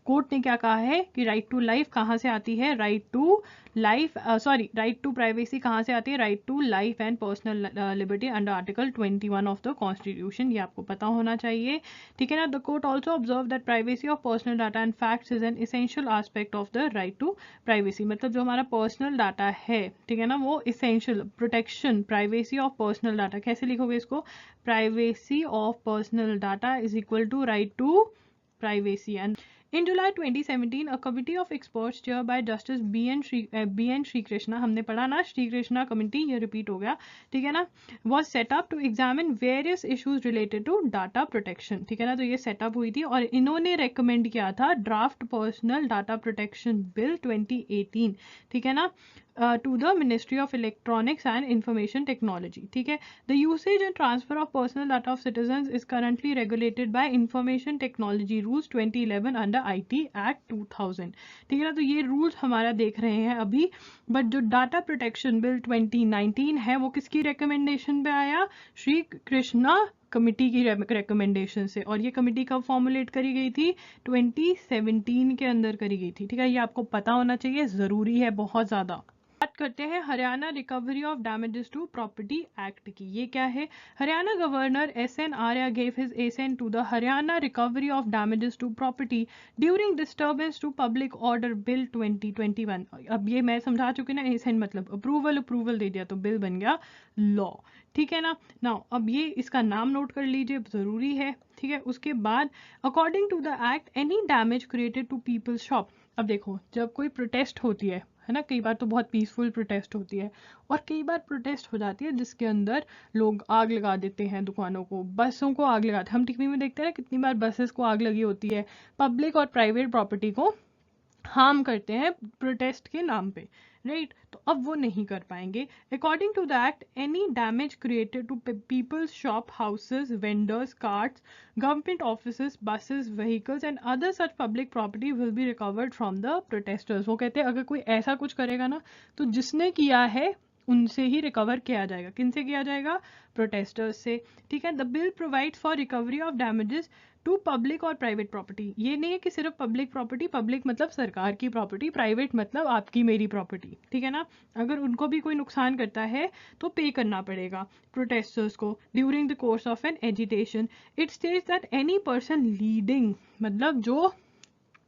कोर्ट ने क्या कहा है कि राइट टू लाइफ कहाँ से आती है, राइट टू प्राइवेसी कहाँ से आती है, right to life and personal liberty under article 21 of the constitution, ये आपको पता होना चाहिए, ठीक है ना। The court also observe that privacy of personal data and facts is an essential aspect of the right to privacy, मतलब जो हमारा पर्सनल डाटा है, ठीक है ना, वो essential protection, privacy of personal data, कैसे लिखोगे इसको, privacy of personal data is equal to right to privacy. And In July 2017, a committee of experts chaired by Justice B.N. Sri Krishna, हमने पढ़ा ना श्री कृष्णा कमिटी, ये रिपीट हो गया, ठीक है ना, was set up to examine various issues related to data protection, ठीक है ना, तो ये सेटअप हुई थी और इन्होंने रेकमेंड किया था draft personal data protection bill 2018, ठीक है ना, to the Ministry of Electronics and Information Technology, ठीक है। The usage and transfer of personal data of citizens is currently regulated by Information Technology Rules 2011 under IT Act 2000, ठीक है ना, तो ये रूल्स हमारा देख रहे हैं अभी, बट जो डाटा प्रोटेक्शन बिल 2019 है वो किसकी रिकमेंडेशन पे आया, श्री कृष्णा कमिटी की रिकमेंडेशन से, और ये कमिटी कब फॉर्मुलेट करी गई थी, 2017 के अंदर करी गई थी, ठीक है, ये आपको पता होना चाहिए, जरूरी है बहुत ज्यादा। बात करते हैं Haryana recovery of damages to property act की, ये क्या है, Haryana governor S N. Arya gave his assent to the Haryana recovery of damages to property during disturbance to public order bill 2021। अब ये मैं समझा चुकी ना, एसेंट मतलब अप्रूवल दे दिया तो बिल बन गया लॉ, ठीक है ना। नाउ अब ये इसका नाम नोट कर लीजिए, जरूरी है, ठीक है। उसके बाद according to the act any damage created to people's shop, अब देखो जब कोई प्रोटेस्ट होती है ना, कई बार तो बहुत पीसफुल प्रोटेस्ट होती है और कई बार प्रोटेस्ट हो जाती है जिसके अंदर लोग आग लगा देते हैं दुकानों को, बसों को आग लगाते हैं, हम टीवी में देखते हैं ना कितनी बार बसेस को आग लगी होती है, पब्लिक और प्राइवेट प्रॉपर्टी को हार्म करते हैं प्रोटेस्ट के नाम पे, राइट, तो अब वो नहीं कर पाएंगे। According to the act any damage created to people's shop, houses, vendors, carts, government offices, buses, vehicles and other such public property will be recovered from the protesters. वो कहते हैं अगर कोई ऐसा कुछ करेगा ना तो जिसने किया है उनसे ही रिकवर किया जाएगा, किनसे किया जाएगा, प्रोटेस्टर्स से, ठीक है। The bill provides for recovery of damages to public और प्राइवेट प्रॉपर्टी, ये नहीं है कि सिर्फ पब्लिक प्रॉपर्टी, पब्लिक मतलब सरकार की प्रॉपर्टी, प्राइवेट मतलब आपकी मेरी प्रॉपर्टी, ठीक है ना, अगर उनको भी कोई नुकसान करता है तो पे करना पड़ेगा प्रोटेस्टर्स को during the course of an agitation. It states that any person leading, मतलब जो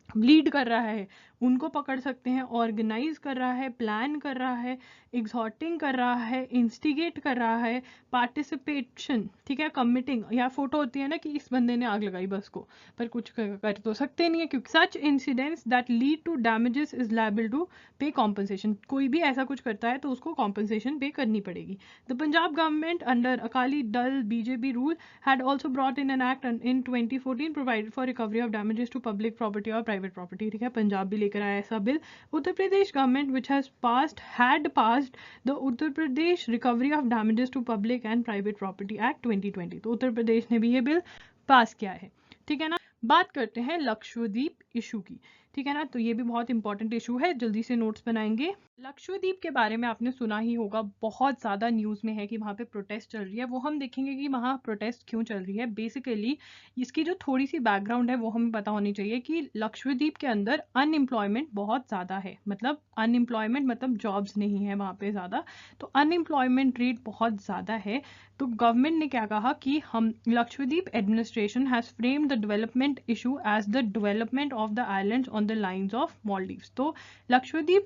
लीड कर रहा है उनको पकड़ सकते हैं। ऑर्गेनाइज कर रहा है, प्लान कर रहा है, एग्जॉर्टिंग कर रहा है, इंस्टिगेट कर रहा है, पार्टिसिपेशन, ठीक है, कमिटिंग, या फोटो होती है ना कि इस बंदे ने आग लगाई बस को, पर कुछ कर तो सकते नहीं है, क्योंकि such incidents that lead to damages is liable to pay compensation. कोई भी ऐसा कुछ करता है तो उसको कॉम्पनसेशन पे करनी पड़ेगी। The Punjab government under Akali Dal BJP rule had also brought in an act in 2014 provided for recovery of damages to public property or private property, ठीक है, पंजाब भी लेकर आया ऐसा bill. Uttar Pradesh government which has passed the Uttar Pradesh recovery of damages to public and private property act 2020, तो उत्तर प्रदेश ने भी ये बिल पास किया है, ठीक है ना। बात करते हैं लक्षद्वीप इशू की, ठीक है ना, तो ये भी बहुत इंपॉर्टेंट इशू है, जल्दी से नोट्स बनाएंगे। लक्षद्वीप के बारे में आपने सुना ही होगा, बहुत ज़्यादा न्यूज़ में है कि वहाँ पे प्रोटेस्ट चल रही है। वो हम देखेंगे कि वहाँ प्रोटेस्ट क्यों चल रही है। बेसिकली इसकी जो थोड़ी सी बैकग्राउंड है वो हमें पता होनी चाहिए कि लक्षद्वीप के अंदर अनएम्प्लॉयमेंट बहुत ज़्यादा है, मतलब अनएम्प्लॉयमेंट मतलब जॉब्स नहीं है वहाँ पे ज़्यादा, तो अनएम्प्लॉयमेंट रेट बहुत ज़्यादा है। तो गवर्नमेंट ने क्या कहा कि हम Lakshadweep administration has frame the development issue as the development of the islands on the lines of Maldives. तो लक्षद्वीप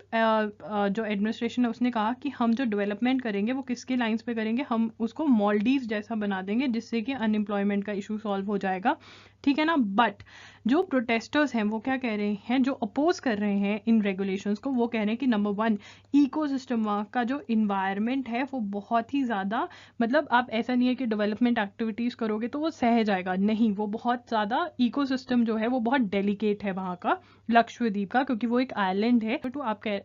जो एडमिनिस्ट्रेशन है उसने कहा कि हम जो डेवलपमेंट करेंगे वो किसके लाइंस पे करेंगे, हम उसको मालदीव्स जैसा बना देंगे, जिससे कि अनएम्प्लॉयमेंट का इशू सॉल्व हो जाएगा, ठीक है ना। बट जो प्रोटेस्टर्स हैं वो क्या कह रहे हैं, जो अपोज कर रहे हैं इन रेगुलेशंस को, वो कह रहे हैं कि नंबर 1 इकोसिस्टम वहाँ का जो इन्वायरमेंट है वो बहुत ही ज़्यादा, मतलब आप ऐसा नहीं है कि डेवलपमेंट एक्टिविटीज़ करोगे तो वो सह जाएगा, नहीं, वो बहुत ज़्यादा इकोसिस्टम जो है वो बहुत डेलिकेट है वहाँ का, लक्षद्वीप का, क्योंकि वो एक आइलैंड है। तो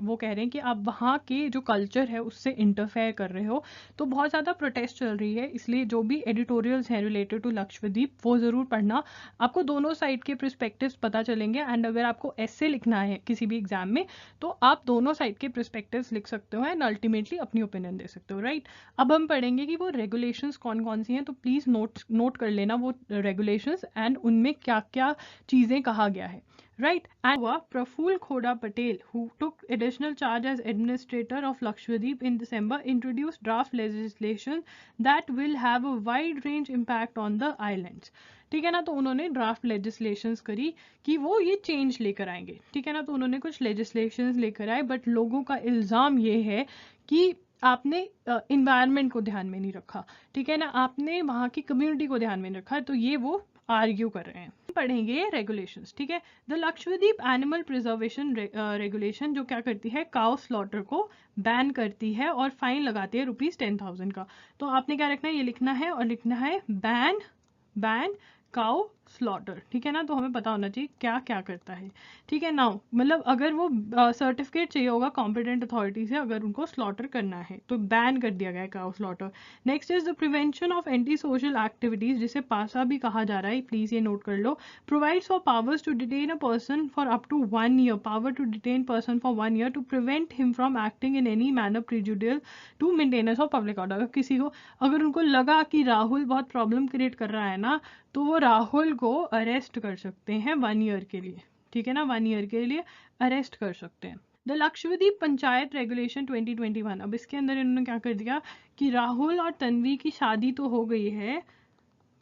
वो कह रहे हैं कि आप वहाँ के जो कल्चर है उससे इंटरफेयर कर रहे हो। तो बहुत ज़्यादा प्रोटेस्ट चल रही है, इसलिए जो भी एडिटोरियल्स हैं रिलेटेड टू लक्षद्वीप वो ज़रूर पढ़ना, आपको दोनों साइड के पर्सपेक्टिव्स पता चलेंगे। एंड अगर आपको ऐसे लिखना है किसी भी एग्जाम में तो आप दोनों साइड के पर्सपेक्टिव्स लिख सकते हो एंड अल्टीमेटली अपनी ओपिनियन दे सकते हो, राइट। अब हम पढ़ेंगे कि वो रेगुलेशंस कौन कौन सी हैं, तो प्लीज़ नोट कर लेना वो रेगुलेशंस एंड उनमें क्या क्या चीज़ें कहा गया है, right. And Praful Khoda Patel, who took additional charge as administrator of Lakshadweep in December, introduced draft legislation that will have a wide range impact on the islands, ठीक है ना। तो उन्होंने ड्राफ्ट लेजिस्लेशंस करी कि वो ये चेंज लेकर आएंगे, ठीक है ना। तो उन्होंने कुछ लेजिस्लेशंस लेकर आए, बट लोगों का इल्ज़ाम ये है कि आपने इन्वायरमेंट को ध्यान में नहीं रखा, ठीक है ना, आपने वहाँ की कम्युनिटी को ध्यान में रखा, तो ये वो आर्ग्यू कर रहे हैं। पढ़ेंगे रेगुलेशंस, ठीक है। The Lakshadweep animal preservation regulation जो क्या करती है, काउ स्लॉटर को बैन करती है और फाइन लगाती है ₹10,000 का। तो आपने क्या रखना है, ये लिखना है और लिखना है बैन काउ स्लॉटर, ठीक है ना। तो हमें पता होना चाहिए क्या क्या करता है, ठीक है। नाउ मतलब अगर वो सर्टिफिकेट चाहिए होगा कॉम्पिटेंट अथॉरिटी से, अगर उनको स्लॉटर करना है तो बैन कर दिया गया है cow slaughter. Next is the prevention of anti social activities, जिसे पासा भी कहा जा रहा है, प्लीज ये नोट कर लो। Provides for powers to detain a person for up to 1 year, power to detain person for 1 year to prevent him from acting in any manner prejudicial to maintenance of public order. किसी को अगर उनको लगा कि राहुल बहुत प्रॉब्लम क्रिएट कर रहा है ना, तो वो राहुल को अरेस्ट कर सकते हैं 1 year के लिए, ठीक है ना, 1 year के लिए अरेस्ट कर सकते हैं। द लक्षद्वीप पंचायत रेगुलेशन 2021, अब इसके अंदर इन्होंने क्या कर दिया कि राहुल और तन्वी की शादी तो हो गई है,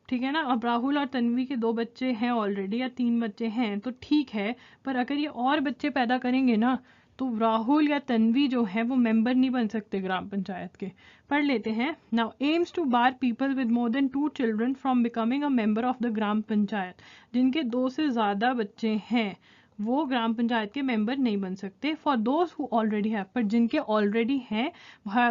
ठीक है ना, अब राहुल और तन्वी के 2 बच्चे हैं ऑलरेडी या 3 बच्चे हैं तो ठीक है, पर अगर ये और बच्चे पैदा करेंगे ना तो राहुल या तन्वी जो है वो मेंबर नहीं बन सकते ग्राम पंचायत के। पढ़ लेते हैं। Now aims to bar people with more than 2 children from becoming a member of the gram panchayat, जिनके 2 से ज़्यादा बच्चे हैं वो ग्राम पंचायत के मेंबर नहीं बन सकते। For those who already have, पर जिनके ऑलरेडी हैं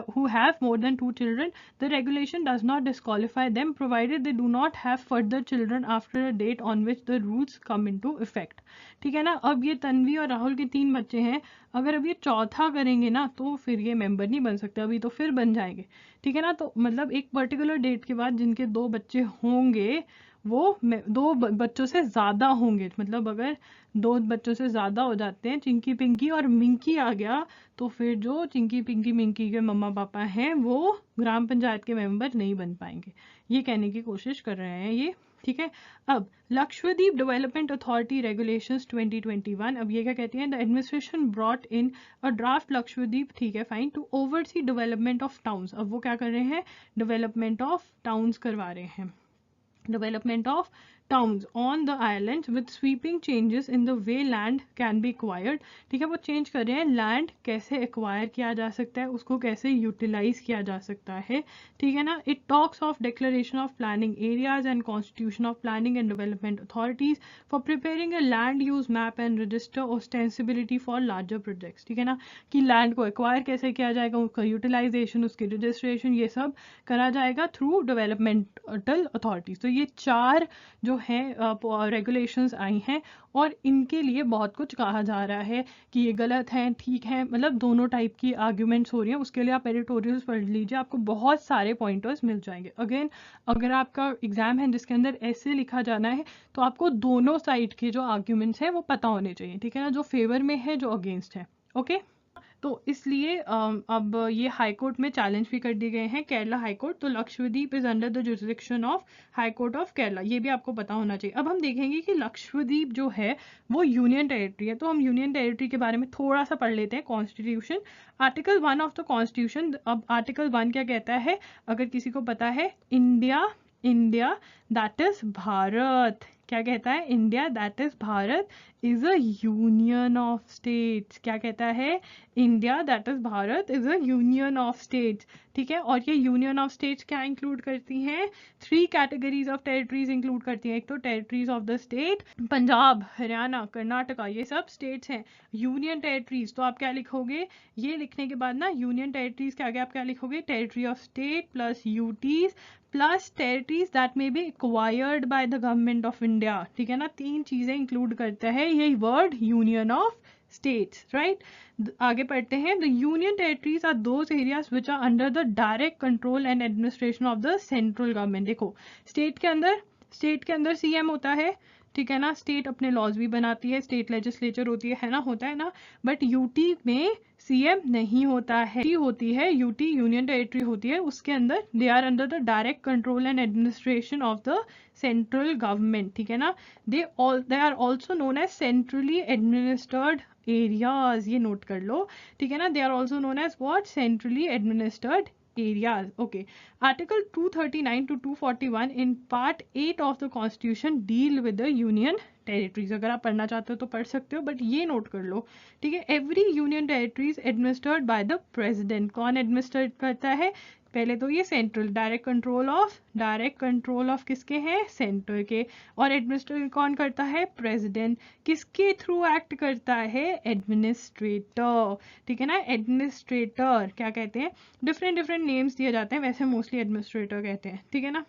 who have more than 2 children, the regulation does not disqualify them provided they do not have further children after a date on which the rules come into effect, ठीक है ना। अब ये तन्वी और राहुल के 3 बच्चे हैं, अगर अब ये चौथा करेंगे ना तो फिर ये मेंबर नहीं बन सकते, अभी तो फिर बन जाएंगे, ठीक है ना। तो मतलब एक पर्टिकुलर डेट के बाद जिनके 2 बच्चे होंगे वो 2 बच्चों से ज़्यादा होंगे, मतलब अगर 2 बच्चों से ज़्यादा हो जाते हैं, चिंकी पिंकी और मिंकी आ गया, तो फिर जो चिंकी पिंकी मिंकी के मम्मा पापा हैं वो ग्राम पंचायत के मेंबर नहीं बन पाएंगे, ये कहने की कोशिश कर रहे हैं ये, ठीक है। अब लक्षद्वीप डेवलपमेंट अथॉरिटी रेगुलेशंस 2021, अब ये क्या कहती हैं, the administration brought in a draft Lakshadweep, ठीक है fine, to oversee development of towns. अब वो क्या कर रहे हैं, डेवलपमेंट ऑफ टाउन्स करवा रहे हैं, development of towns on the island with sweeping changes in the way land can be acquired। ठीक है, वो चेंज कर रहे हैं लैंड कैसे एक्वायर किया जा सकता है, उसको कैसे यूटिलाइज किया जा सकता है। ठीक है ना। It talks of declaration of planning areas and constitution of planning and development authorities for preparing a land use map and register ostensibly for larger projects. ठीक है ना, कि लैंड को एक्वायर कैसे किया जाएगा, उसका यूटिलाइजेशन, उसकी रजिस्ट्रेशन, ये सब करा जाएगा थ्रू डेवलपमेंटल अथॉरिटीज। तो ये 4 जो है रेगुलेशंस आई हैं और इनके लिए बहुत कुछ कहा जा रहा है कि ये गलत है, ठीक है, मतलब दोनों टाइप की आर्ग्यूमेंट्स हो रही हैं। उसके लिए आप एडिटोरियल्स पढ़ लीजिए, आपको बहुत सारे पॉइंटर्स मिल जाएंगे। अगेन अगर आपका एग्जाम है जिसके अंदर ऐसे लिखा जाना है तो आपको दोनों साइड के जो आर्ग्यूमेंट्स हैं वो पता होने चाहिए। ठीक है ना, जो फेवर में है, जो अगेंस्ट है। ओके, तो इसलिए अब ये हाई कोर्ट में चैलेंज भी कर दिए गए हैं, केरला हाई कोर्ट। तो Lakshadweep is under the jurisdiction of high court of Kerala, ये भी आपको पता होना चाहिए। अब हम देखेंगे कि लक्षद्वीप जो है वो यूनियन टेरिटरी है, तो हम यूनियन टेरिटरी के बारे में थोड़ा सा पढ़ लेते हैं। Constitution, article 1 of the constitution. अब आर्टिकल 1 क्या कहता है, अगर किसी को पता है, India, India that is Bharat. क्या कहता है, India that is Bharat is a union of states. क्या कहता है, India that is Bharat is a union of states. ठीक है, और ये यूनियन ऑफ स्टेट्स क्या इंक्लूड करती हैं, 3 कैटेगरीज ऑफ टेरिटरीज इंक्लूड करती हैं। एक तो territories of the state, Punjab, Haryana, Karnataka, ये सब स्टेट्स हैं। यूनियन टेरिटरीज, तो आप क्या लिखोगे, ये लिखने के बाद ना यूनियन टेरिटरीज के आगे आप क्या लिखोगे, territory of state plus UTs plus territories that may be acquired by the government of India. ठीक है ना, 3 चीजें इंक्लूड करता है यही word union of states, right? आगे पढ़ते हैं, the union territories are those areas which are under the direct control and administration of the central government। देखो, स्टेट के अंदर सीएम होता है, ठीक है ना, स्टेट अपने लॉज भी बनाती है, स्टेट लेजिस्लेचर होती है ना, होता है ना, बट यूटी में सीएम नहीं होता है, होती है यूटी, यूनियन टेरिटरी होती है, उसके अंदर they are under the direct control and administration of the central government. ठीक है ना, they are also known as centrally administered areas, ये नोट कर लो। ठीक है ना, they are also known as what, centrally administered areas। Okay, article 239 to 241 in part 8 of the constitution deal with the union territories। अगर आप पढ़ना चाहते हो तो पढ़ सकते हो, बट ये नोट कर लो। ठीक है, every union territories administered by the president. कौन एडमिनिस्ट्रेट करता है, पहले तो ये सेंट्रल, डायरेक्ट कंट्रोल ऑफ किसके हैं, सेंटर के, और एडमिनिस्ट्रेट कौन करता है, प्रेसिडेंट। किसके थ्रू एक्ट करता है, एडमिनिस्ट्रेटर। ठीक है ना, एडमिनिस्ट्रेटर क्या कहते हैं, डिफरेंट नेम्स दिए जाते हैं, वैसे मोस्टली एडमिनिस्ट्रेटर कहते हैं। ठीक है ना।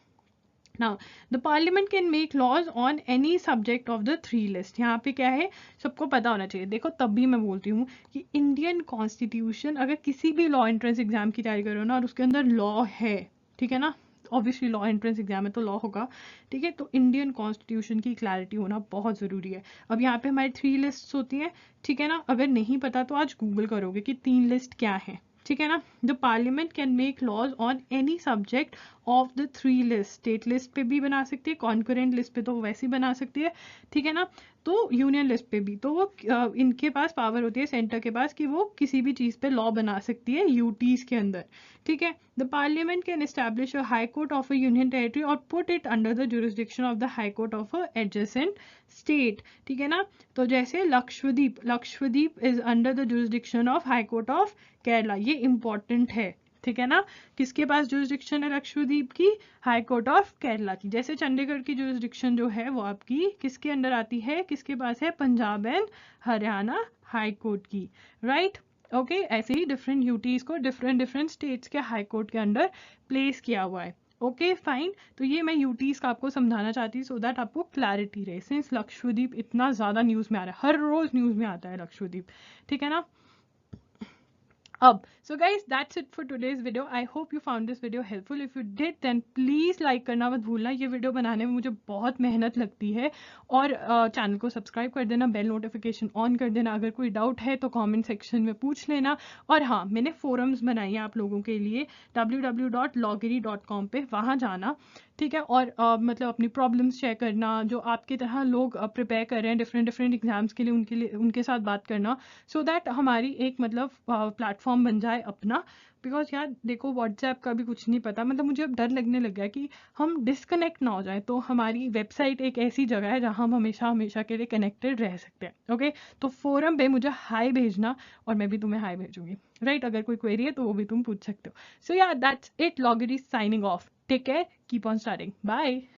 Now, the parliament can make laws on any subject of the 3 list। यहाँ पे क्या है, सबको पता होना चाहिए। देखो, तब भी मैं बोलती हूँ कि इंडियन कॉन्स्टिट्यूशन, अगर किसी भी लॉ एंट्रेंस एग्जाम की तैयारी करो ना और उसके अंदर लॉ है, ठीक है ना, ऑब्वियसली लॉ एंट्रेंस एग्जाम है तो लॉ होगा। ठीक है, तो इंडियन कॉन्स्टिट्यूशन की क्लैरिटी होना बहुत ज़रूरी है। अब यहाँ पे हमारी 3 लिस्ट्स होती हैं, ठीक है ना, अगर नहीं पता तो आज गूगल करोगे कि 3 लिस्ट क्या है। ठीक है ना, the parliament can make laws on any subject of the 3 list. State list पे भी बना सकती है, कॉन्करेंट लिस्ट पे तो वैसे ही बना सकती है, ठीक है ना, तो यूनियन लिस्ट पे भी, तो वो इनके पास पावर होती है, सेंटर के पास, कि वो किसी भी चीज़ पे लॉ बना सकती है यूटीज के अंदर। ठीक है, the parliament can establish a high court of a union territory और put it under the jurisdiction of the high court of a adjacent state. ठीक है ना, तो जैसे Lakshadweep is under the jurisdiction of high court of Kerala, ये इंपॉर्टेंट है। ठीक है ना, किसके पास जुरिसडिक्शन है लक्षद्वीप की, हाई कोर्ट ऑफ केरला की। जैसे चंडीगढ़ की जुरिसडिक्शन जो है वो आपकी किसके अंडर आती है, किसके पास है, Punjab and Haryana high court की, राइट। ओके, ऐसे ही डिफरेंट यूटीज को डिफरेंट स्टेट्स के हाई कोर्ट के अंडर प्लेस किया हुआ है। ओके फाइन, तो ये मैं यूटीज का आपको समझाना चाहती हूँ सो दैट आपको क्लैरिटी रहे, सिंस लक्षद्वीप इतना ज़्यादा न्यूज़ में आ रहा है, हर रोज़ न्यूज़ में आता है लक्षद्वीप। ठीक है ना। So guys, that's it for today's video. I hope you found this video helpful. If you did, then please like करना मत भूलना। ये वीडियो बनाने में मुझे बहुत मेहनत लगती है, और चैनल को सब्सक्राइब कर देना, बेल नोटिफिकेशन ऑन कर देना। अगर कोई डाउट है तो कमेंट सेक्शन में पूछ लेना। और हाँ, मैंने फोरम्स बनाई हैं आप लोगों के लिए www.loggery.com पे, वहाँ जाना, ठीक है, और मतलब अपनी प्रॉब्लम्स शेयर करना, जो आपकी तरह लोग प्रिपेयर कर रहे हैं डिफरेंट एग्जाम्स के लिए, उनके साथ बात करना, सो दैट हमारी एक मतलब प्लेटफॉर्म प्लेटफॉर्म बन जाए अपना, बिकॉज यार देखो व्हाट्सएप का भी कुछ नहीं पता, मतलब मुझे अब डर लगने लग गया कि हम डिस्कनेक्ट ना हो जाए। तो हमारी वेबसाइट एक ऐसी जगह है जहाँ हम हमेशा हमेशा के लिए कनेक्टेड रह सकते हैं। ओके, तो फोरम पे मुझे हाई भेजना और मैं भी तुम्हें हाई भेजूंगी, राइट? अगर कोई क्वेरी है तो वो भी तुम पूछ सकते हो। So yeah that's it, Logiri signing off, take care, keep on starting, bye.